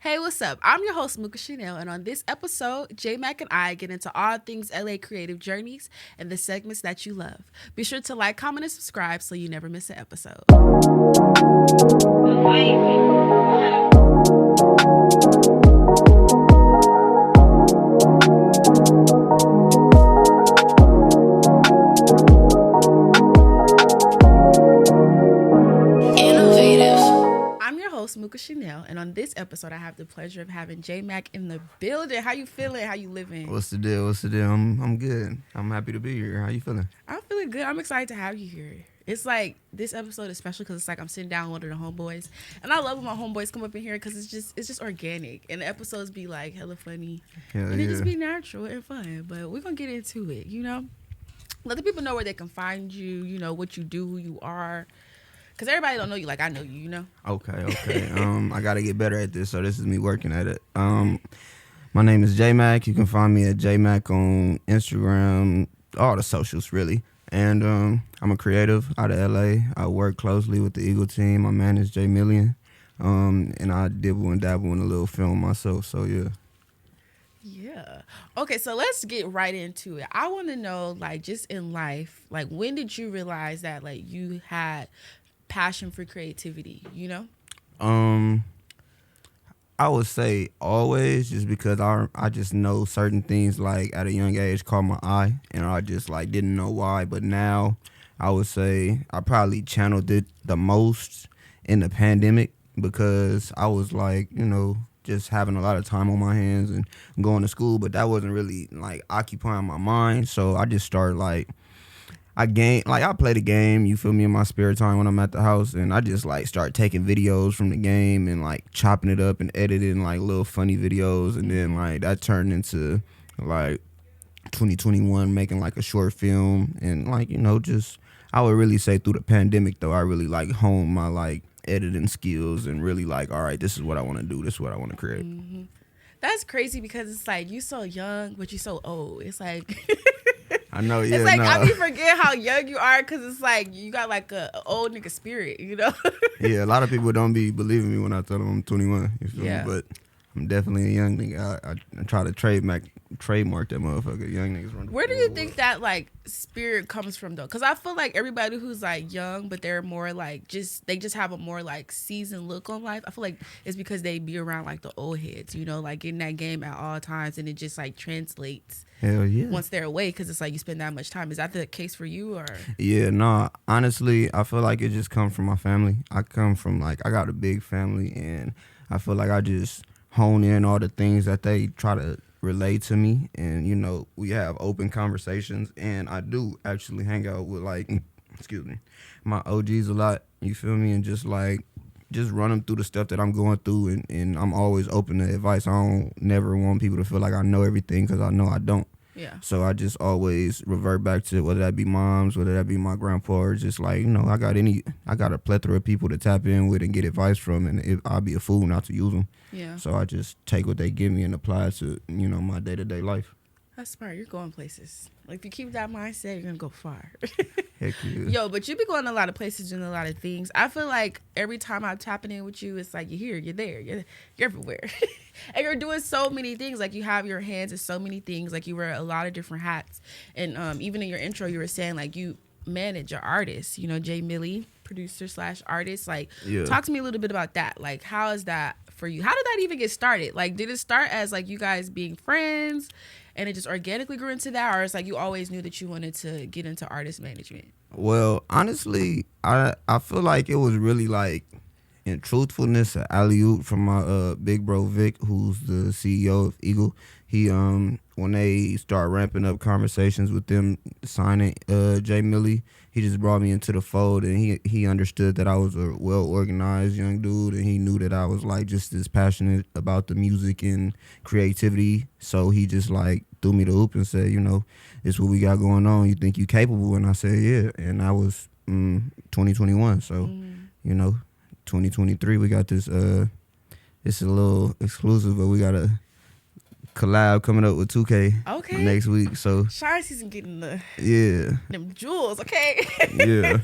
Hey, what's up? I'm your host, Mooka Chanel, and on this episode, Jay Macc and I get into all things LA creative journeys and the segments that you love. Be sure to like, comment, and subscribe so you never miss an episode. I'm your host, Mooka Chanel, and on this episode, I have the pleasure of having Jay Macc in the building. How you feeling? How you living? What's the deal? I'm good. I'm happy to be here. How you feeling? I'm feeling good. I'm excited to have you here. It's like this episode is special because it's like I'm sitting down with one of the homeboys, and I love when my homeboys come up in here because it's just organic, and the episodes be like hella funny, and it just be natural and fun. But we're gonna get into it, Let the people know where they can find you. What you do, who you are. Because everybody don't know you like I know you, Okay. I got to get better at this, so this is me working at it. My name is Jay Macc. You can find me at Jay Macc on Instagram, all the socials, really. And I'm a creative out of LA. I work closely with the Eagle team. My man is Jay Million. And I dibble and dabble in a little film myself, so yeah. Yeah. Okay, so let's get right into it. I want to know, just in life, when did you realize that, you had passion for creativity, I would say always, just because I just know certain things at a young age caught my eye, and I just didn't know why. But now I would say I probably channeled it the most in the pandemic, because I was just having a lot of time on my hands and going to school, but that wasn't really occupying my mind. So I just started I play the game, you feel me, in my spare time when I'm at the house, and I just start taking videos from the game and chopping it up and editing little funny videos, and then that turned into 2021 making a short film, and just I would really say through the pandemic though I really honed my editing skills and really all right, this is what I want to do, this is what I want to create. Mm-hmm. That's crazy because it's you so young but you so old. It's I know, yeah. It's I be forget how young you are because it's you got a old nigga spirit, Yeah, a lot of people don't be believing me when I tell them I'm 21. You feel me? But I'm definitely a young nigga. I try to trademark that motherfucker. Young niggas run. Where do you think that spirit comes from though? Because I feel everybody who's young, but they're more they just have a more seasoned look on life. I feel it's because they be around the old heads, in that game at all times, and it just translates. Hell yeah. Once they're away, because it's you spend that much time. Is that the case for you, or? Yeah, no. Honestly, I feel it just comes from my family. I come from I got a big family, and I feel I just hone in all the things that they try to relate to me, and we have open conversations, and I do actually hang out with excuse me, my OGs a lot. You feel me? And just run them through the stuff that I'm going through, and I'm always open to advice. I don't never want people to feel I know everything, because I know I don't. Yeah. So I just always revert back to whether that be moms, whether that be my grandpa, or just I got a plethora of people to tap in with and get advice from, and I'll be a fool not to use them. Yeah. So I just take what they give me and apply it to my day-to-day life. That's smart. You're going places. If you keep that mindset, you're gonna go far. Heck yeah. Yo, but you be going a lot of places, doing a lot of things. I feel every time I'm tapping in with you, it's you're here, you're there, you're everywhere. And you're doing so many things. You have your hands in so many things. You wear a lot of different hats. And even in your intro, you were saying you manage your artists. Jay Millie, producer / artist. Yeah. Talk to me a little bit about that. How is that for you? How did that even get started? Did it start as you guys being friends, and it just organically grew into that, or it's you always knew that you wanted to get into artist management? Well, honestly, I feel it was really in truthfulness, an alley-oop from my big bro Vic, who's the CEO of Eagle. He when they start ramping up conversations with them signing Jay Millie, he just brought me into the fold, and he understood that I was a well-organized young dude, and he knew that I was just as passionate about the music and creativity. So he just threw me the hoop and said, this is what we got going on. You think you capable? And I said, yeah. And that was 2021. So 2023, we got this. It's a little exclusive, but we got a collab coming up with 2K Okay. next week. So Shire season getting yeah, them jewels, okay? yeah.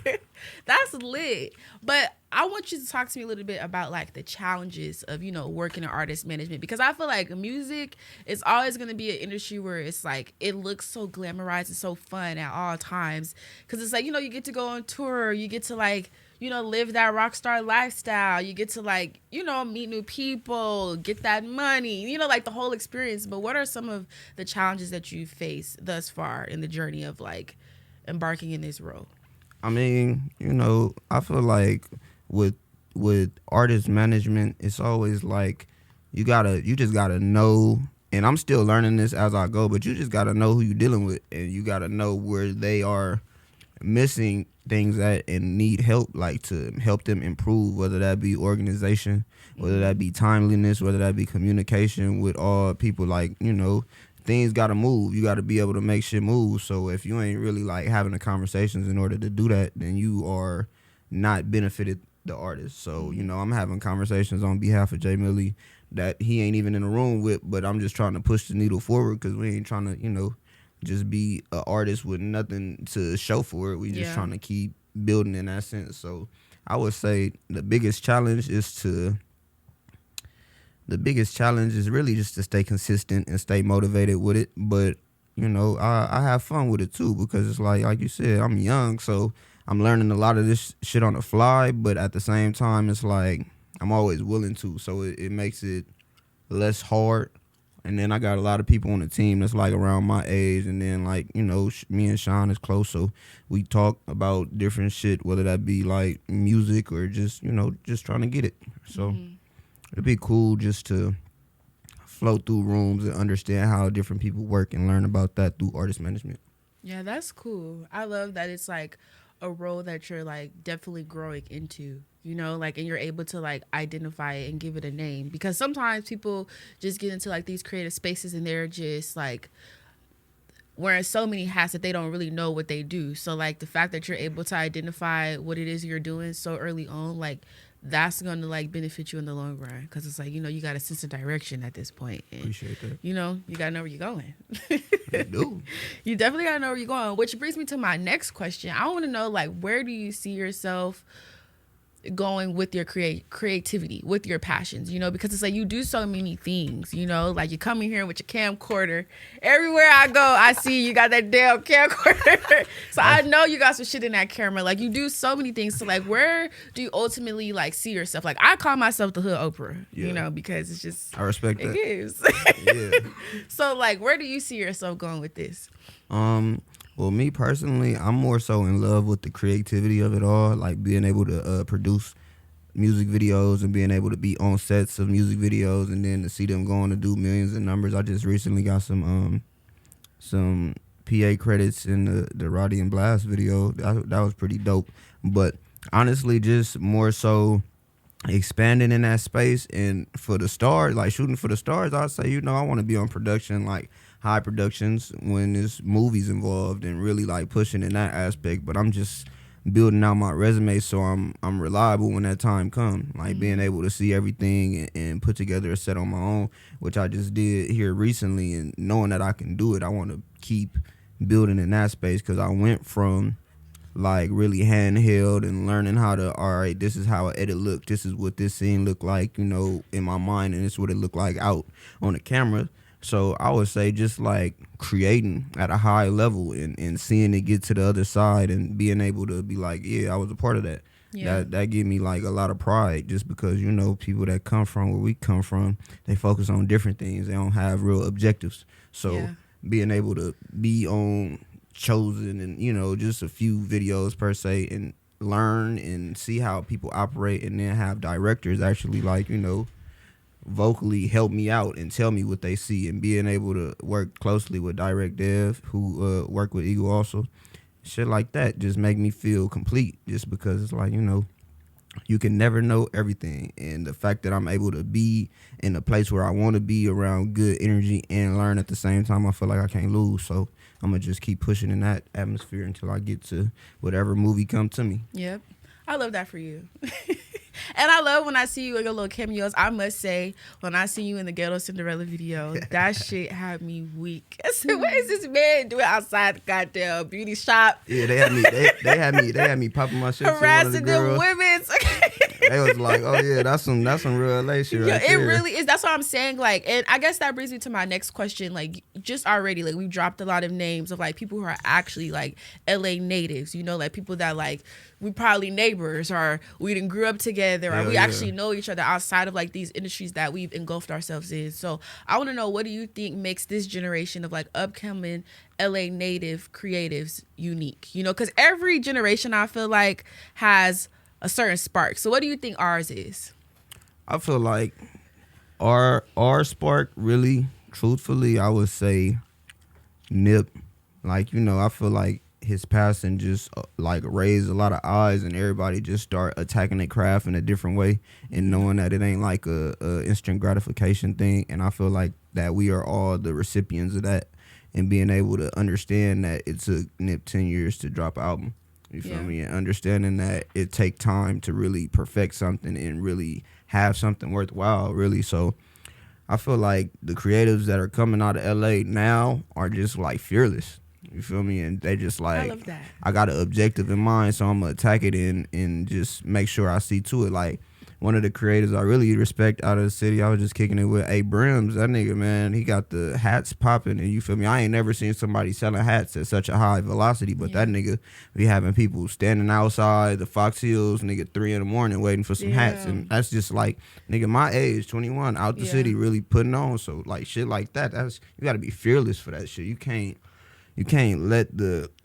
That's lit. But I want you to talk to me a little bit about like the challenges of, working in artist management, because I feel like music is always going to be an industry where it's like it looks so glamorized and so fun at all times, because it's like, you get to go on tour, you get to like, live that rock star lifestyle, you get to like, meet new people, get that money, like the whole experience. But what are some of the challenges that you face thus far in the journey of like embarking in this role? I mean, I feel like with artist management, it's always like you just gotta know, and I'm still learning this as I go, but you just gotta know who you're dealing with, and you gotta know where they are missing things at and need help, like to help them improve, whether that be organization, whether that be timeliness, whether that be communication with all people, like, things got to move. You got to be able to make shit move. So if you ain't really like having the conversations in order to do that, then you are not benefited the artist. So, I'm having conversations on behalf of Jay Millie that he ain't even in the room with, but I'm just trying to push the needle forward, because we ain't trying to, just be an artist with nothing to show for it. We just trying to keep building in that sense. So I would say the biggest challenge is really just to stay consistent and stay motivated with it. But, I have fun with it too, because it's like you said, I'm young, so I'm learning a lot of this shit on the fly. But at the same time, it's like I'm always willing to. So it makes it less hard. And then I got a lot of people on the team that's like around my age. And then like, me and Sean is close. So we talk about different shit, whether that be like music or just, just trying to get it. So it'd be cool just to flow through rooms and understand how different people work and learn about that through artist management. Yeah, that's cool. I love that it's like a role that you're like definitely growing into, like, and you're able to like identify it and give it a name, because sometimes people just get into like these creative spaces and they're just like wearing so many hats that they don't really know what they do. So like the fact that you're able to identify what it is you're doing so early on, like that's going to like benefit you in the long run, because it's like, you got a sense of direction at this point. And, appreciate that. you got to know where you're going. You do. You definitely got to know where you're going, which brings me to my next question. I want to know, like, where do you see yourself going with your creativity, with your passions, because it's like you do so many things, like you come in here with your camcorder. Everywhere I go, I see you got that damn camcorder. So I know you got some shit in that camera. Like you do so many things. So like, where do you ultimately like see yourself? Like I call myself the hood Oprah, because it's just, I respect that. It gives. Yeah. So like, where do you see yourself going with this? Well, me personally, I'm more so in love with the creativity of it all, like being able to produce music videos and being able to be on sets of music videos, and then to see them going to do millions of numbers. I just recently got some PA credits in the Roddy and Blast video. That was pretty dope. But honestly, just more so expanding in that space, and for the stars, like shooting for the stars, I'd say, I want to be on production, like high productions when there's movies involved, and really like pushing in that aspect. But I'm just building out my resume so I'm reliable when that time comes, like being able to see everything and put together a set on my own, which I just did here recently. And knowing that I can do it, I want to keep building in that space, because I went from like really handheld and learning how to, all right, this is how an edit look, this is what this scene looked like, in my mind, and it's what it looked like out on the camera. So I would say just like creating at a high level and seeing it get to the other side and being able to be like, yeah, I was a part of that. Yeah. That gave me like a lot of pride, just because, people that come from where we come from, they focus on different things. They don't have real objectives. So being able to be on Chosen and, just a few videos per se, and learn and see how people operate, and then have directors actually like, vocally help me out and tell me what they see, and being able to work closely with Direct Dev, who work with Eagle also. Shit like that just make me feel complete, just because it's like, you can never know everything. And the fact that I'm able to be in a place where I want to be around good energy and learn at the same time, I feel like I can't lose. So I'm going to just keep pushing in that atmosphere until I get to whatever movie come to me. Yep. I love that for you. And I love when I see you in your little cameos. I must say, when I see you in the Ghetto Cinderella video, that shit had me weak. I said, what is this man doing outside the goddamn beauty shop? Yeah, they had me popping my shit. Harassing them women. They was like, oh yeah, that's some real LA shit right it there. really is. That's what I'm saying. Like, and I guess that brings me to my next question. Like, just already, like, we've dropped a lot of names of like people who are actually like LA natives, you know, like people that like we probably neighbors or we didn't grew up together or we actually know each other outside of like these industries that we've engulfed ourselves in. So I want to know, what do you think makes this generation of like upcoming LA native creatives unique? You know, because every generation I feel like has a certain spark. So what do you think ours is? I feel like our spark, really, truthfully, I would say Nip. Like, you know, I feel like his passing just like raised a lot of eyes, and everybody just start attacking their craft in a different way and knowing that it ain't like a instant gratification thing. And I feel like that we are all the recipients of that, and being able to understand that it took Nip 10 years to drop an album. You feel me? And understanding that it take time to really perfect something and really have something worthwhile, really. So I feel like the creatives that are coming out of LA now are just like fearless. You feel me? And they just like, I love that. I got an objective in mind, so I'm gonna attack it and just make sure I see to it. Like, one of the creators I really respect out of the city, I was just kicking it with A. Brims. That nigga, man, he got the hats popping, and you feel me? I ain't never seen somebody selling hats at such a high velocity, but that nigga be having people standing outside the Fox Hills, nigga, 3 a.m. waiting for some hats. And that's just like, nigga, my age, 21, out the city, really putting on. So like shit like that, that's, you gotta be fearless for that shit. You can't let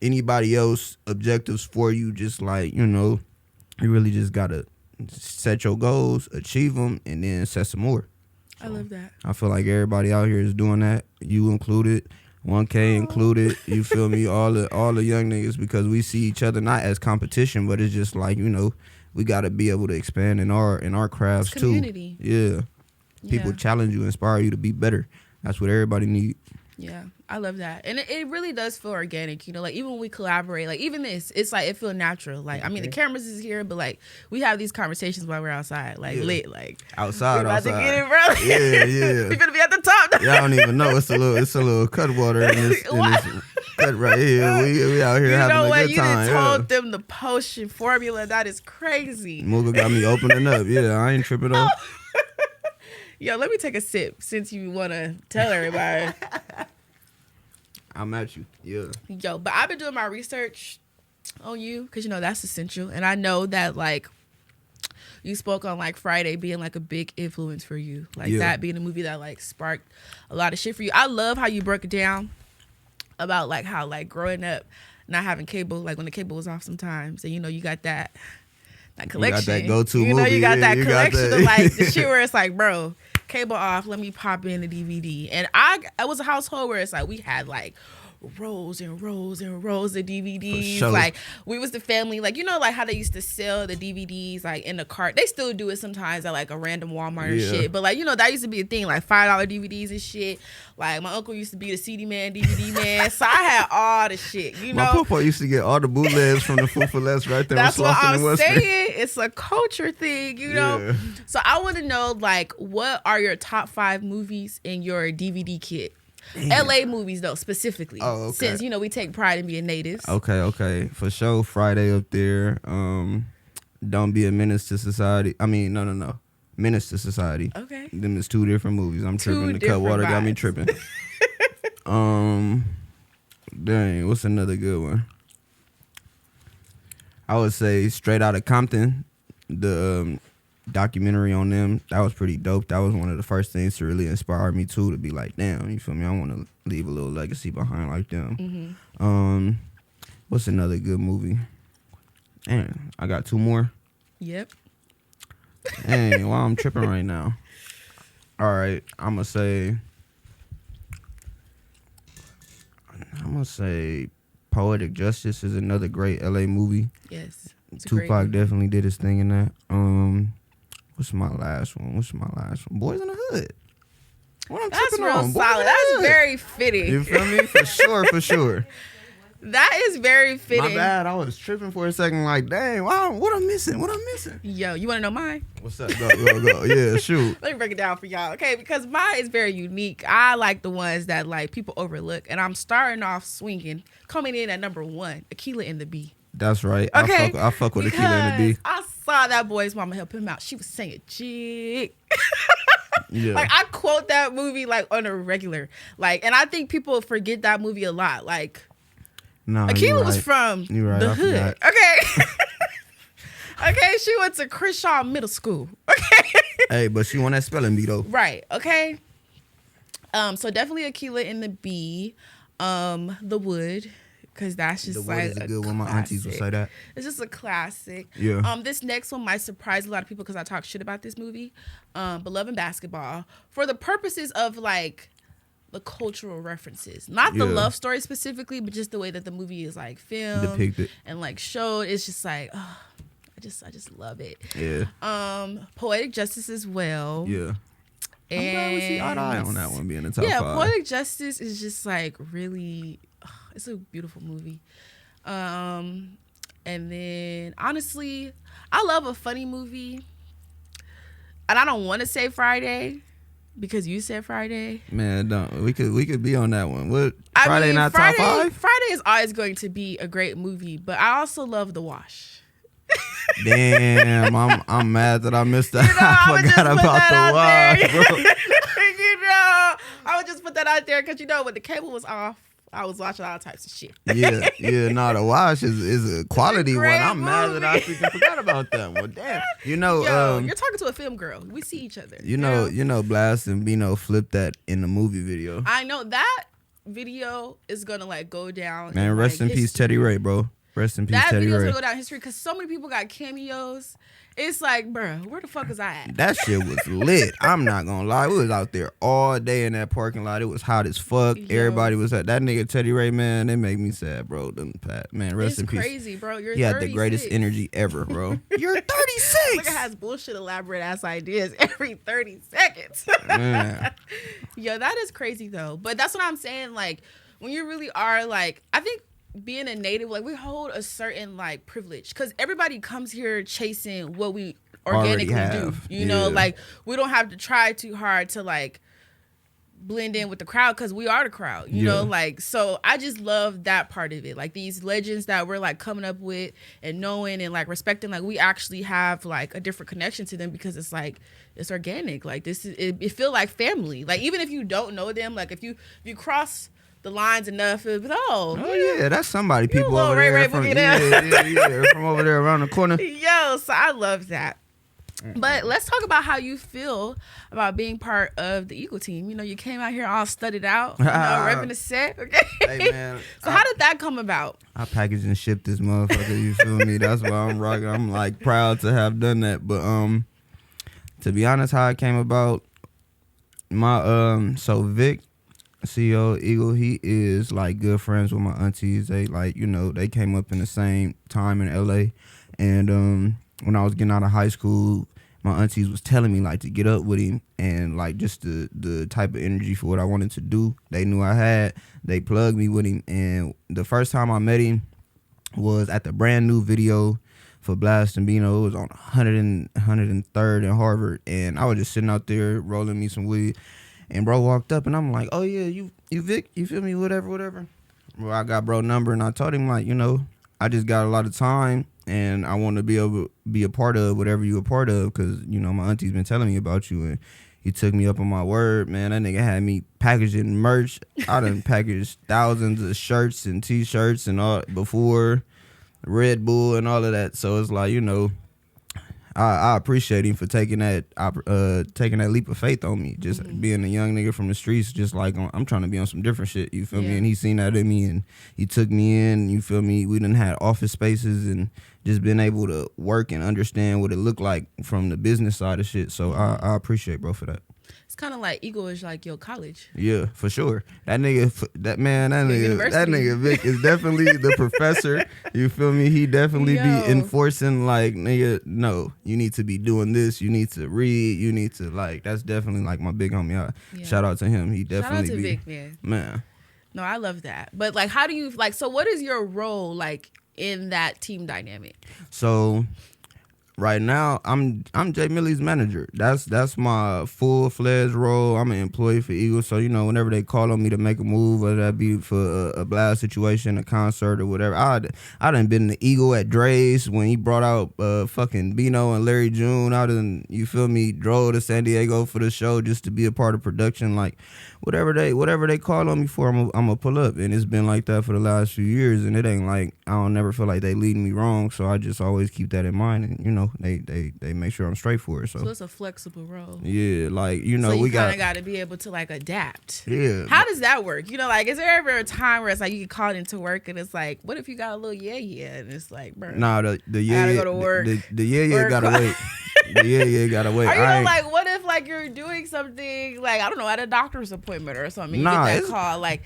anybody else objectives for you, just like, you know, you really just gotta set your goals, achieve them, and then set some more. So I love that. I feel like everybody out here is doing that, you included, 1K included. You feel me? All the young niggas, because we see each other not as competition, but it's just like, you know, we got to be able to expand in our crafts it's community. Too. Yeah, people challenge you, inspire you to be better. That's what everybody need. Yeah, I love that. And it really does feel organic, you know, like even when we collaborate, like even this, it's like it feels natural. Like, I mean, the cameras is here, but like we have these conversations while we're outside, like lit, like outside. We're about to get it, bro. Yeah. We're gonna be at the top. Y'all don't even know. It's a little cut water in this cut right here. We out here having a good time. You done told them the potion formula. That is crazy. Mooka got me opening up. Yeah, I ain't tripping off. Yo, let me take a sip since you want to tell everybody. I'm at you. Yeah. Yo, but I've been doing my research on you because, you know, that's essential. And I know that, like, you spoke on, like, Friday being, like, a big influence for you. Like, that being a movie that, like, sparked a lot of shit for you. I love how you broke it down about, like, how, like, growing up, not having cable, like, when the cable was off sometimes. And, you know, you got that collection. You got that go-to movie. You know, you got that collection of, like, the the shit where it's like, bro, cable off, let me pop in the DVD. And I was a household where it's like we had like rows and rows and rows of DVDs. Sure. Like we was the family, like, you know, like how they used to sell the DVDs like in the cart. They still do it sometimes at like a random Walmart or shit. But like, you know, that used to be a thing, like $5 DVDs and shit. Like my uncle used to be the CD man, DVD man. So I had all the shit, you know. My papa used to get all the bootlegs from the Food for Less right there. That's what I'm saying. It's a culture thing, you know. Yeah. So I want to know, like, what are your top 5 movies in your DVD kit? Damn. LA movies though, specifically. Oh, okay. Since, you know, we take pride in being natives. Okay. For sure, Friday up there. Don't Be a Menace to Society. I mean, no. Menace to Society. Okay. Them is 2 different movies. I'm tripping. The cut water got me tripping. Dang, what's another good one? I would say Straight Outta Compton, the documentary on them. That was pretty dope. That was one of the first things to really inspire me too, to be like, damn, you feel me? I want to leave a little legacy behind like them. Mm-hmm. What's another good movie? Damn, I got 2 more. Yep. Dang, why I'm tripping right now? All right, I'm gonna say Poetic Justice is another great LA movie. Yes. Tupac definitely did his thing in that. What's my last one? Boys in the Hood. What I'm That's tripping real on? solid. That's very fitting. You feel me? For sure. That is very fitting. My bad. I was tripping for a second. Like, dang, wow, what I'm missing? Yo, you want to know mine? What's up? Go. Yeah, shoot. Let me break it down for y'all, okay? Because mine is very unique. I like the ones that like people overlook, and I'm starting off swinging, coming in at number 1, Aquila and the Bee. That's right. Okay, I fuck with Aquila and the Bee. I saw that boy's mama help him out. She was saying jig. Yeah. Like I quote that movie like on a regular. Like, and I think people forget that movie a lot. Like, no, Aquila was from the hood. Okay. Okay, she went to Crenshaw Middle School. Okay. Hey, but she won that spelling bee though. Right. Okay. So definitely Aquila and the Bee, The Wood. Because that's just the like is a good one. My aunties would say that. It's just a classic. Yeah. This next one might surprise a lot of people because I talk shit about this movie. But Love and Basketball, for the purposes of like the cultural references, not the love story specifically, but just the way that the movie is like filmed, depicted, and like showed. It's just like, oh, I just love it. Yeah. Poetic Justice as well. Yeah. I'm glad we see eye to eye on that one being the top 5. Poetic Justice is just like really. It's a beautiful movie. And then honestly, I love a funny movie. And I don't want to say Friday because you said Friday. Man, don't. We could be on that one. What Friday not top 5? Friday is always going to be a great movie, but I also love The Wash. Damn, I'm mad that I missed that. I forgot about The Wash, bro. I would just put that out there because when the cable was off, I was watching all types of shit. Yeah. No, The Wash is a quality one. I'm mad that I freaking forgot about that one. Damn. You're talking to a film girl. We see each other. You know, Blast and Bino flipped that in the movie video. I know that video is gonna like go down. Man, rest in peace, Teddy Ray, bro. Rest in peace, Teddy Ray. That video's gonna go down in history because so many people got cameos. It's like, bro, where the fuck is I at? That shit was lit. I'm not gonna lie. We was out there all day in that parking lot. It was hot as fuck. Everybody was at that nigga Teddy Ray, man. They make me sad, bro. Man, rest in peace. It's crazy, bro. You're 36. He had the greatest energy ever, bro. You're 36. Nigga has bullshit elaborate ass ideas every 30 seconds. Man. Yo, that is crazy though. But that's what I'm saying. Like, when you really are like, I think being a native, like we hold a certain like privilege because everybody comes here chasing what we organically do. You know, like we don't have to try too hard to like blend in with the crowd because we are the crowd. You know, like so I just love that part of it. Like these legends that we're like coming up with and knowing and like respecting. Like we actually have like a different connection to them because it's like it's organic. Like this is it feel like family. Like even if you don't know them, like if you cross the lines enough, it was yeah, that's somebody. People over there from over there around the corner. Yo, so I love that. But let's talk about how you feel about being part of the Eagle team. You know, you came out here all studied out, repping the set. Okay. Hey man. So how did that come about? I packaged and shipped this motherfucker. You feel me? That's why I'm rocking. I'm like proud to have done that. But to be honest, how it came about, my so Vic, CEO Eagle, he is like good friends with my aunties. They like, they came up in the same time in LA. And when I was getting out of high school, my aunties was telling me like to get up with him and like just the type of energy for what I wanted to do. They knew I had. They plugged me with him. And the first time I met him was at the brand new video for Blast and Bino. It was on 103rd and Harvard. And I was just sitting out there rolling me some weed. And bro walked up and I'm like, oh yeah, you Vic, you feel me, whatever. Well, I got bro number and I told him like, I just got a lot of time and I want to be able to be a part of whatever you a part of because, my auntie's been telling me about you and he took me up on my word, man. That nigga had me packaging merch. I done packaged thousands of shirts and T-shirts and all before Red Bull and all of that. So it's like, I appreciate him for taking that leap of faith on me. Just being a young nigga from the streets, just like I'm trying to be on some different shit. You feel me? And he seen that in me, and he took me in. You feel me? We done had office spaces and just been able to work and understand what it looked like from the business side of shit. So I appreciate bro for that. It's kind of like Eagle is like your college. Yeah, for sure. That nigga Vic is definitely the professor. You feel me? He definitely be enforcing like, nigga, no, you need to be doing this. You need to read. You need to like. That's definitely like my big homie. Shout out to him. He definitely shout out to Vic, man. Man. No, I love that. But like, how do you like? So, what is your role like in that team dynamic? So right now, I'm Jay Millie's manager. That's my full-fledged role. I'm an employee for Eagles, so whenever they call on me to make a move, whether that be for a blast situation, a concert, or whatever, I done been the Eagle at Dre's when he brought out fucking Bino and Larry June. I done, you feel me, drove to San Diego for the show just to be a part of production. Like whatever they call on me for, I'm gonna pull up, and it's been like that for the last few years, and it ain't like I don't never feel like they leading me wrong, so I just always keep that in mind, and they make sure I'm straight for it. So it's a flexible role. Yeah, like so we got to be able to like adapt. Yeah. How does that work? Like, is there ever a time where it's like you get called into work and it's like, what if you got a little and it's like, bro, nah, the gotta go to work. The gotta wait. The gotta wait. Are you like, what if like you're doing something like I don't know at a doctor's appointment or something? You get that call like.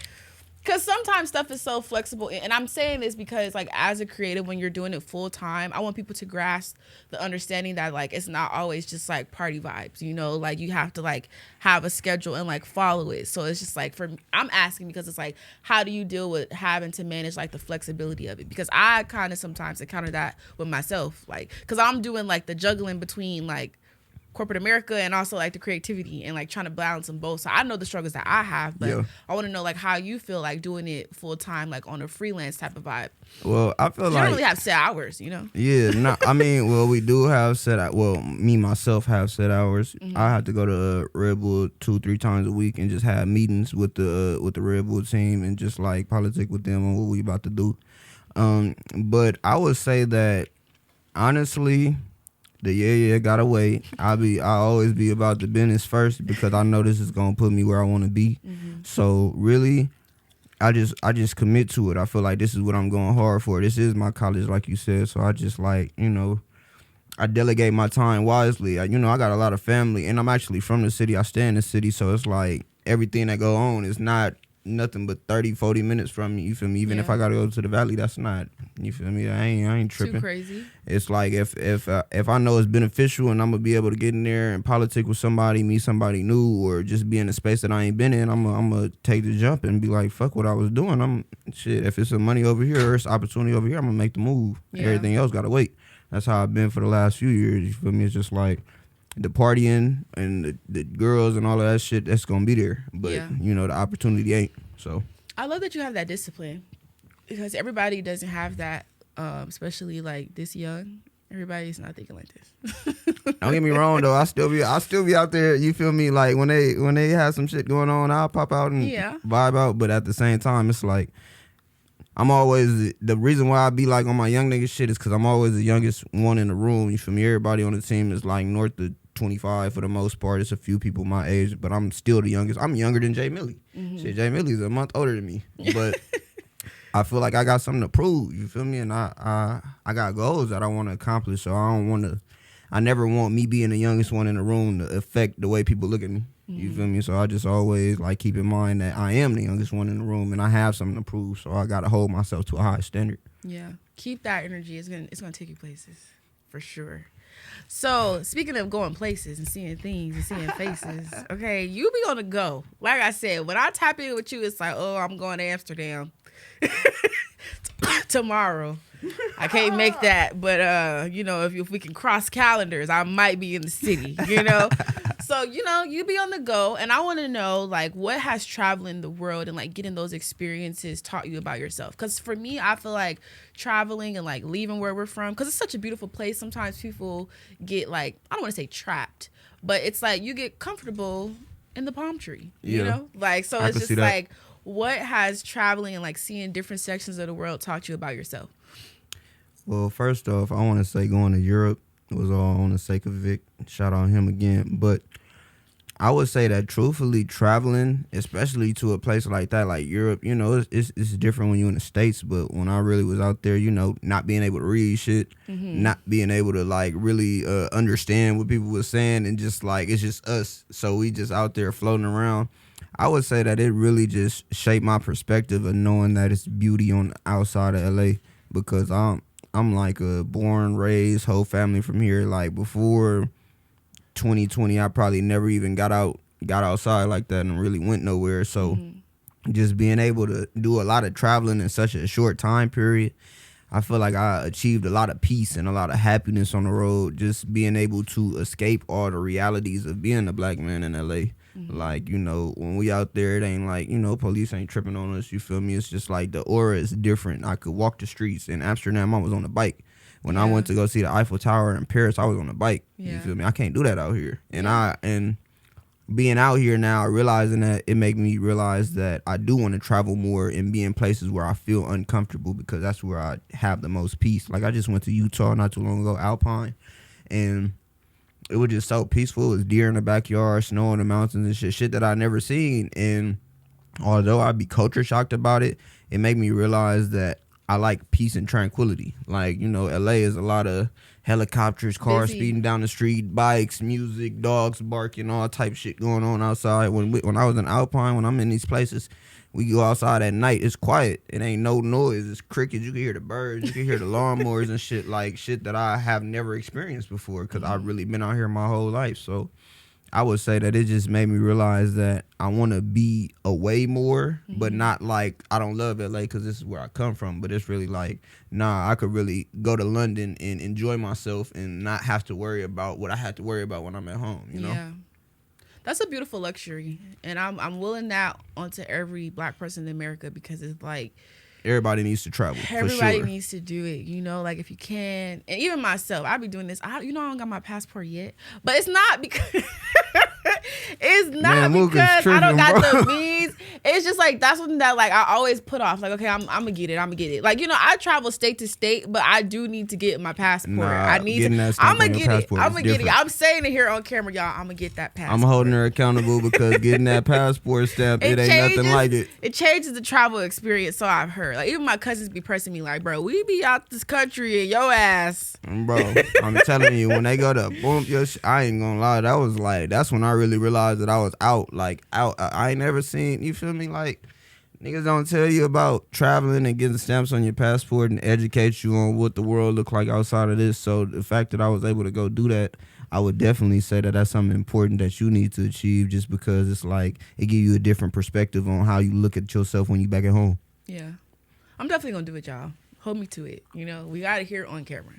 Because sometimes stuff is so flexible. And I'm saying this because, like, as a creative, when you're doing it full time, I want people to grasp the understanding that, like, it's not always just, like, party vibes, Like, you have to, like, have a schedule and, like, follow it. So it's just, like, I'm asking because it's, like, how do you deal with having to manage, like, the flexibility of it? Because I kind of sometimes encounter that with myself. Like, because I'm doing, like, the juggling between, like, corporate America and also like the creativity and like trying to balance them both. So I know the struggles that I have, but I want to know like how you feel like doing it full time, like on a freelance type of vibe. Well, I feel like you don't really have set hours, Yeah, no, I mean, well, we do have set. Well, me myself have set hours. Mm-hmm. I have to go to Red Bull 2-3 times a week and just have meetings with the Red Bull team and just like politic with them on what we about to do. But I would say that honestly. The gotta wait. I always be about the business first because I know this is gonna put me where I want to be. Mm-hmm. So really, I just commit to it. I feel like this is what I'm going hard for. This is my college, like you said. So I just like I delegate my time wisely. I got a lot of family, and I'm actually from the city. I stay in the city, so it's like everything that go on is not nothing but 30-40 minutes from me. You feel me? Even if I gotta go to the valley, that's not. You feel me? I ain't tripping. Too crazy. It's like if I know it's beneficial and I'm gonna be able to get in there and politic with somebody, meet somebody new, or just be in a space that I ain't been in, I'm gonna take the jump and be like, fuck what I was doing. If it's some money over here or it's opportunity over here, I'm gonna make the move. Yeah. Everything else gotta wait. That's how I've been for the last few years. You feel me? It's just like the partying and the girls and all of that shit, that's gonna be there. But the opportunity ain't. So I love that you have that discipline because everybody doesn't have that, especially like this young. Everybody's not thinking like this. Don't get me wrong though. I still be out there. You feel me? Like when they have some shit going on, I'll pop out and vibe out. But at the same time, it's like I'm always the reason why I be like on my young nigga shit is because I'm always the youngest one in the room. You feel me? Everybody on the team is like north of 25 for the most part. It's a few people my age, but I'm still the youngest. I'm younger than Jay Millie. Mm-hmm. Shit, Jay Millie's a month older than me, but I feel like I got something to prove. You feel me? And I got goals that I want to accomplish. So I never want me being the youngest one in the room to affect the way people look at me. Mm-hmm. You feel me? So I just always like keep in mind that I am the youngest one in the room and I have something to prove. So I got to hold myself to a high standard. Yeah, keep that energy. It's gonna take you places for sure. So, speaking of going places and seeing things and seeing faces, okay, you be on the go. Like I said, when I tap in with you, it's like, oh, I'm going to Amsterdam tomorrow. I can't make that, but if we can cross calendars, I might be in the city, So, you be on the go, and I want to know, like, what has traveling the world and, like, getting those experiences taught you about yourself? Because for me, I feel like traveling and, like, leaving where we're from, because it's such a beautiful place, sometimes people get, like, I don't want to say trapped, but it's like you get comfortable in the palm tree, you know? Like, so it's just like, what has traveling and, like, seeing different sections of the world taught you about yourself? Well, first off, I want to say going to Europe was all on the sake of Vic. Shout out him again. But I would say that truthfully, traveling, especially to a place like that, like Europe, it's different when you're in the States. But when I really was out there, not being able to read shit, not being able to like really understand what people were saying, and just like it's just us. So we just out there floating around. I would say that it really just shaped my perspective of knowing that it's beauty on the outside of LA, because I'm like a born, raised, whole family from here. Like before 2020, I probably never even got outside like that and really went nowhere. So just being able to do a lot of traveling in such a short time period, I feel like I achieved a lot of peace and a lot of happiness on the road, just being able to escape all the realities of being a black man in LA. Like, you know, when we out there, it ain't like, you know, police ain't tripping on us, you feel me? It's just like the aura is different. I could walk the streets. In Amsterdam, I was on a bike. When I went to go see the Eiffel Tower in Paris, I was on a bike. You feel me? I can't do that out here. And being out here now, realizing that, it make me realize that I do want to travel more and be in places where I feel uncomfortable, because that's where I have the most peace. Like, I just went to Utah not too long ago, Alpine, and it was just so peaceful. It was deer in the backyard, snow in the mountains and shit that I never seen. And although I'd be culture shocked about it, it made me realize that I like peace and tranquility. Like, you know, LA is a lot of helicopters, cars speeding down the street, bikes, music, dogs barking, all type shit going on outside. When I was in Alpine, when I'm in these places, we go outside at night, it's quiet. It ain't no noise. It's crickets. You can hear the birds. You can hear the lawnmowers and shit, like shit that I have never experienced before, because I've really been out here my whole life. So I would say that it just made me realize that I want to be away more, but not like I don't love LA because this is where I come from. But it's really like, nah, I could really go to London and enjoy myself and not have to worry about what I had to worry about when I'm at home, you know? Yeah. That's a beautiful luxury, and I'm willing that onto every black person in America, because it's like everybody needs to travel. Everybody for sure. needs to do it, you know, like if you can. And even myself, I be doing this. I don't got my passport yet, but it's not because it's not because I don't got the means. It's just like that's something that like I always put off. Like, okay, I'm gonna get it. Like, you know, I travel state to state, but I do need to get my passport. I need to. I'm gonna get it. I'm saying it here on camera, y'all. I'm gonna get that passport. I'm holding her accountable because getting that passport stamp, it ain't nothing like it. It changes the travel experience, so I've heard. Like, even my cousins be pressing me like, bro, we be out this country and your ass. Bro, I'm telling you, when they go to boom, I ain't gonna lie, that was like, that's when I really realized that I was out. I ain't never seen, you feel me? Like, niggas don't tell you about traveling and getting stamps on your passport and educate you on what the world look like outside of this. So the fact that I was able to go do that, I would definitely say that that's something important that you need to achieve, just because it's like, it give you a different perspective on how you look at yourself when you back at home. Yeah. I'm definitely gonna do it, y'all. Hold me to it. You know, we got it here on camera.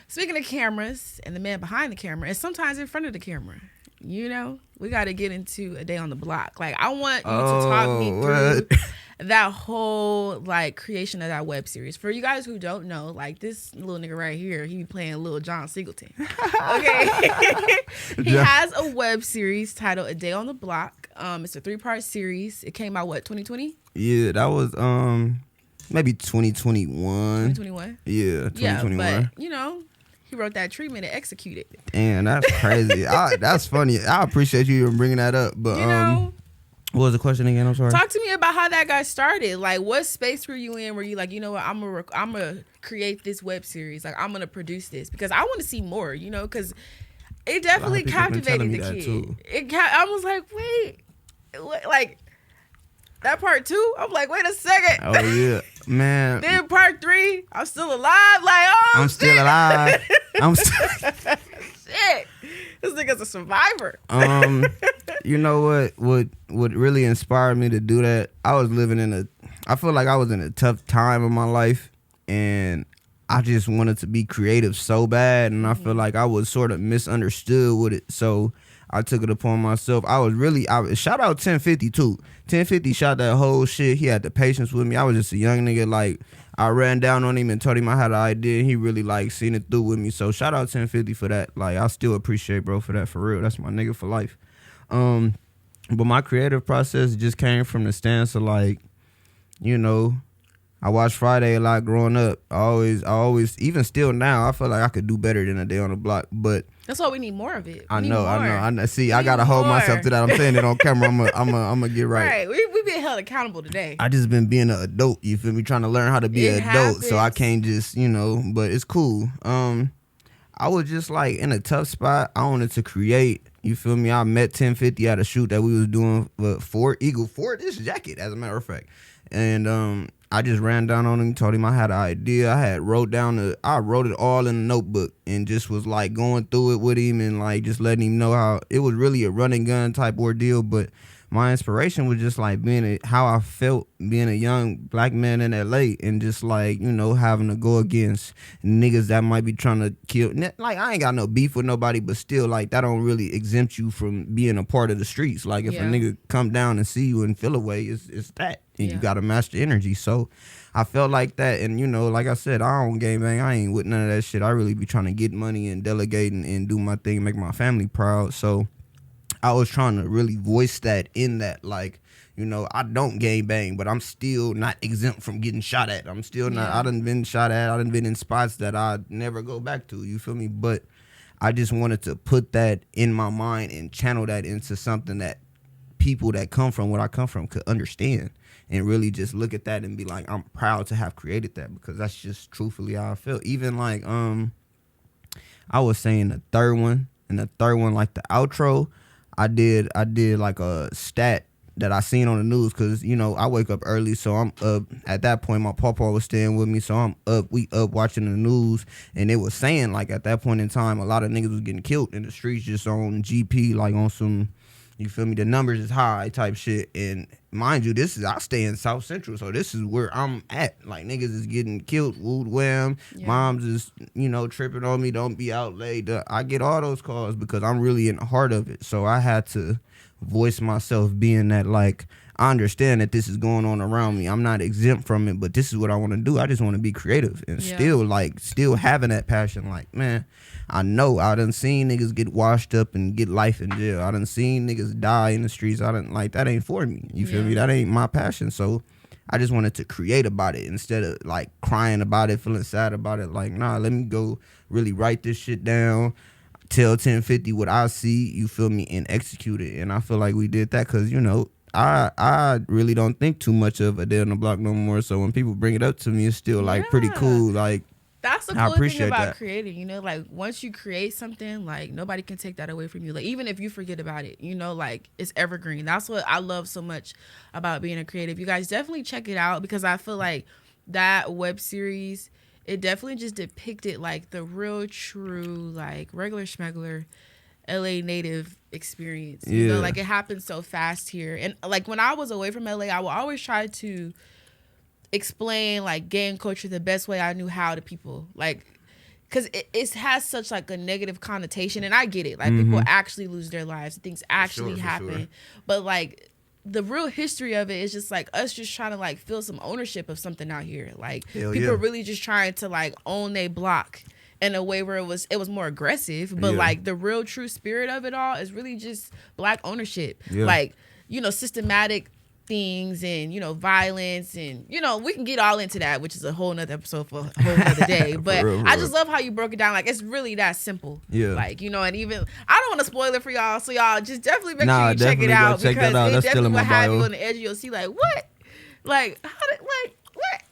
Speaking of cameras and the man behind the camera, and sometimes in front of the camera, you know, we got to get into a day on the block. Like, I want you to talk me through that whole like creation of that web series. For you guys who don't know, like, this little nigga right here, he be playing Lil John Singleton. Okay, he has a web series titled A Day on the Block. It's a 3-part series. It came out 2020. Yeah, that was maybe 2021. 2021? Yeah, 2021. Yeah, but, you know, he wrote that treatment and executed it. Damn, that's crazy. That's funny. I appreciate you even bringing that up. But, you know, what was the question again? I'm sorry. Talk to me about how that got started. Like, what space were you in where you like, you know what, I'm gonna create this web series. Like, I'm going to produce this because I want to see more, you know, because it definitely captivated the kid. I was like, wait, what, like, that part 2, I'm like, wait a second. Oh, yeah. Man. Then part 3, I'm still alive. Like, oh, I'm still alive. Shit. This nigga's a survivor. You know what really inspired me to do that? I feel like I was in a tough time in my life, and I just wanted to be creative so bad, and I feel like I was sort of misunderstood with it. So I took it upon myself. Shout out 1050 too. 1050 shot that whole shit. He had the patience with me. I was just a young nigga. Like, I ran down on him and told him I had an idea, and he really like seen it through with me. So shout out 1050 for that. Like, I still appreciate bro for that, for real. That's my nigga for life. But my creative process just came from the stance of like, you know, I watched Friday a lot growing up. I always, even still now, I feel like I could do better than A Day on the Block. But that's why we need more of it. I know. See, I gotta hold myself to that. I'm saying it on camera. I'm gonna get right. Right. We being held accountable today. I just been being an adult. You feel me? Trying to learn how to be an adult. So I can't just, you know. But it's cool. I was just like in a tough spot. I wanted to create. You feel me? I met 1050 at a shoot that we was doing for Eagle Ford. This jacket, as a matter of fact. And I just ran down on him, told him I had an idea. I wrote it all in a notebook and just was like going through it with him and like just letting him know how it was really a run and gun type ordeal. But my inspiration was just like how I felt being a young black man in LA, and just like, you know, having to go against niggas that might be trying to kill. Like, I ain't got no beef with nobody, but still, like, that don't really exempt you from being a part of the streets. Like, if a nigga come down and see you and feel away, it's that, and you gotta match the energy. So I felt like that, and you know, like I said, I don't gangbang. I ain't with none of that shit. I really be trying to get money and delegate and do my thing, make my family proud. So I was trying to really voice that in that, like, you know, I don't gangbang, but I'm still not exempt from getting shot at. I'm still not. I done been shot at. I done been in spots that I never go back to. You feel me? But I just wanted to put that in my mind and channel that into something that people that come from what I come from could understand. And really just look at that and be like, I'm proud to have created that, because that's just truthfully how I feel. Even like I was saying the third one, like the outro, I did like a stat that I seen on the news, because, you know, I wake up early, so I'm up. At that point, my pawpaw was staying with me, so I'm up. We up watching the news, and it was saying, like, at that point in time, a lot of niggas was getting killed in the streets just on GP, like on some, you feel me, the numbers is high type shit. And mind you, I stay in South Central, so this is where I'm at. Like, niggas is getting killed, wooed, wham. Moms is, you know, tripping on me, don't be out late. I get all those calls because I'm really in the heart of it. So I had to voice myself, being that, like, I understand that this is going on around me. I'm not exempt from it, but this is what I want to do. I just want to be creative and still having that passion. Like, man, I know I done seen niggas get washed up and get life in jail. I done seen niggas die in the streets. That ain't for me. You feel me? That ain't my passion. So I just wanted to create about it instead of like crying about it, feeling sad about it. Like, nah, let me go really write this shit down, tell 1050 what I see, you feel me, and execute it. And I feel like we did that because, you know, I really don't think too much of a day on the block no more. So when people bring it up to me, it's still like pretty cool. Like, that's the cool thing about creating, you know, like once you create something, like nobody can take that away from you. Like, even if you forget about it, you know, like it's evergreen. That's what I love so much about being a creative. You guys definitely check it out, because I feel like that web series, it definitely just depicted like the real true, like regular schmegler LA native experience. You know, like it happens so fast here. And like when I was away from LA, I would always try to explain like gang culture the best way I knew how to people, like, because it has such like a negative connotation, and I get it, like people actually lose their lives, things actually happen, but like the real history of it is just like us just trying to like feel some ownership of something out here. Like people really just trying to like own their block in a way where it was more aggressive, but like the real true spirit of it all is really just black ownership. Like, you know, systematic things and, you know, violence, and, you know, we can get all into that, which is a whole nother episode for a whole nother day. But I just love how you broke it down. Like, it's really that simple. Like, you know, and even I don't want to spoil it for y'all, so y'all just definitely make sure you check it out, because it definitely will have you on the edge of your seat. Like, what? Like, how did, like, what?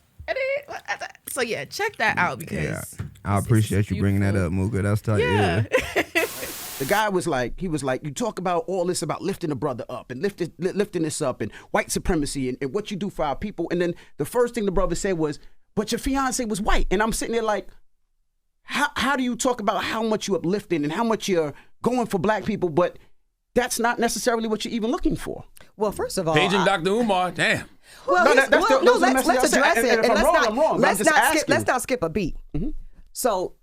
So yeah, check that out, because I appreciate you bringing that up, Mooka. That's tight. Yeah. The guy was like, you talk about all this about lifting a brother up and lifting this up and white supremacy and what you do for our people. And then the first thing the brother said was, but your fiance was white. And I'm sitting there like, how do you talk about how much you're uplifting and how much you're going for black people, but that's not necessarily what you're even looking for? Well, first of all, paging Dr. Umar, damn. Well, let's address it. And let's not skip a beat. So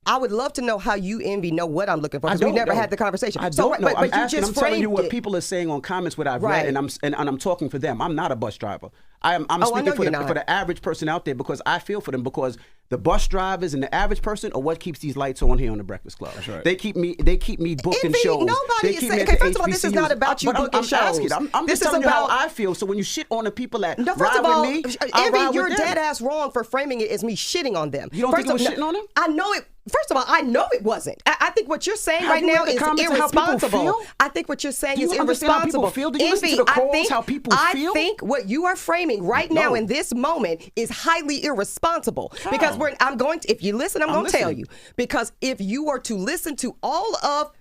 I would love to know how you, Envy, know what I'm looking for, because we never had the conversation. I don't know. I'm telling you what people are saying on comments, what I've read, and I'm talking for them. I'm not a bus driver. I'm speaking for the average person out there, because I feel for them, because the bus drivers and the average person are what keeps these lights on here on the Breakfast Club. That's right. They keep me booking shows. Nobody is saying, okay, first of all, this is not about you booking shows. I'm just telling you how I feel. So when you shit on the people that first of all, ride with me, Envy, you're dead ass wrong for framing it as me shitting on them. You don't think it was shitting on them? I know it. First of all, I know it wasn't. I think what you're saying right now is irresponsible. I think what you're saying is irresponsible. Do you listen to the calls, how people feel? I think what you are framing right now in this moment is highly irresponsible. Because I'm going to, if you listen, I'm going to tell you. Because if you were to listen to all of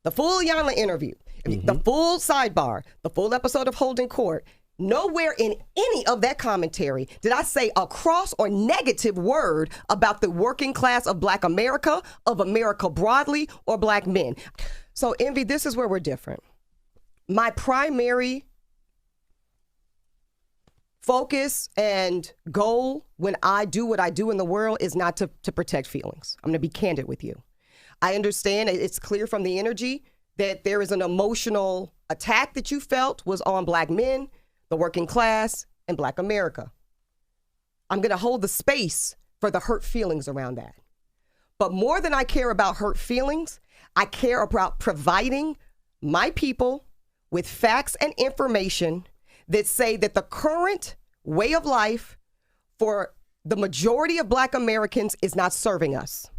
the full Yana interview, the full sidebar, the full episode of Holding Court, nowhere in any of that commentary did I say a cross or negative word about the working class of Black America, of America broadly, or Black men. So, Envy, this is where we're different. My primary focus and goal when I do what I do in the world is not to protect feelings. I'm going to be candid with you. I understand it's clear from the energy that there is an emotional attack that you felt was on Black men, the working class, and Black America. I'm going to hold the space for the hurt feelings around that. But more than I care about hurt feelings, I care about providing my people with facts and information that say that the current way of life for the majority of Black Americans is not serving us.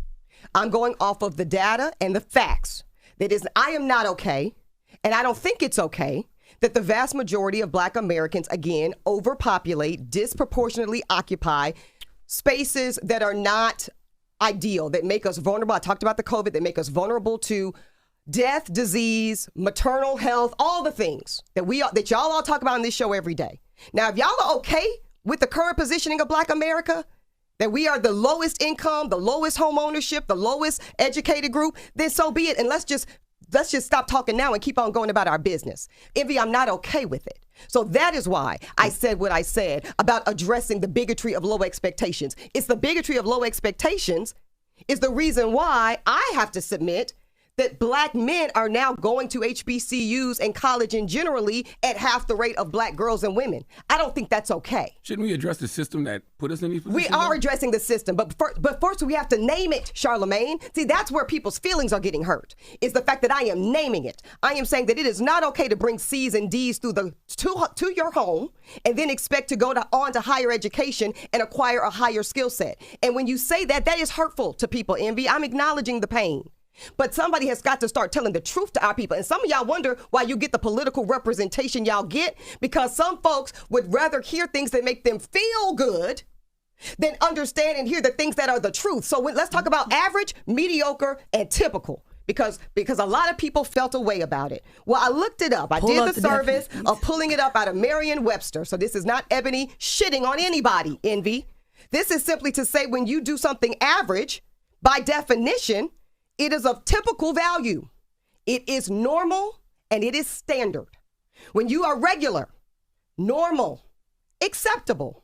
I'm going off of the data and the facts. That is, I am not okay, and I don't think it's okay, that the vast majority of Black Americans, again, overpopulate, disproportionately occupy spaces that are not ideal, that make us vulnerable. I talked about the COVID, that make us vulnerable to death, disease, maternal health, all the things that y'all all talk about on this show every day. Now, if y'all are okay with the current positioning of Black America, that we are the lowest income, the lowest home ownership, the lowest educated group, then so be it. And let's just stop talking now and keep on going about our business. Envy, I'm not okay with it. So that is why I said what I said about addressing the bigotry of low expectations. It's the bigotry of low expectations is the reason why I have to submit that Black men are now going to HBCUs and college and generally at half the rate of Black girls and women. I don't think that's okay. Shouldn't we address the system that put us in these positions? We are addressing the system, but first we have to name it, Charlamagne. See, that's where people's feelings are getting hurt, is the fact that I am naming it. I am saying that it is not okay to bring C's and D's to your home and then expect to go on to higher education and acquire a higher skill set. And when you say that, that is hurtful to people, Envy. I'm acknowledging the pain. But somebody has got to start telling the truth to our people. And some of y'all wonder why you get the political representation y'all get, because some folks would rather hear things that make them feel good than understand and hear the things that are the truth. So let's talk about average, mediocre, and typical. Because a lot of people felt a way about it. Well, I looked it up. I did the service of pulling it up out of Merriam-Webster. So this is not Ebony shitting on anybody, Envy. This is simply to say when you do something average, by definition, it is of typical value. It is normal and it is standard. When you are regular, normal, acceptable.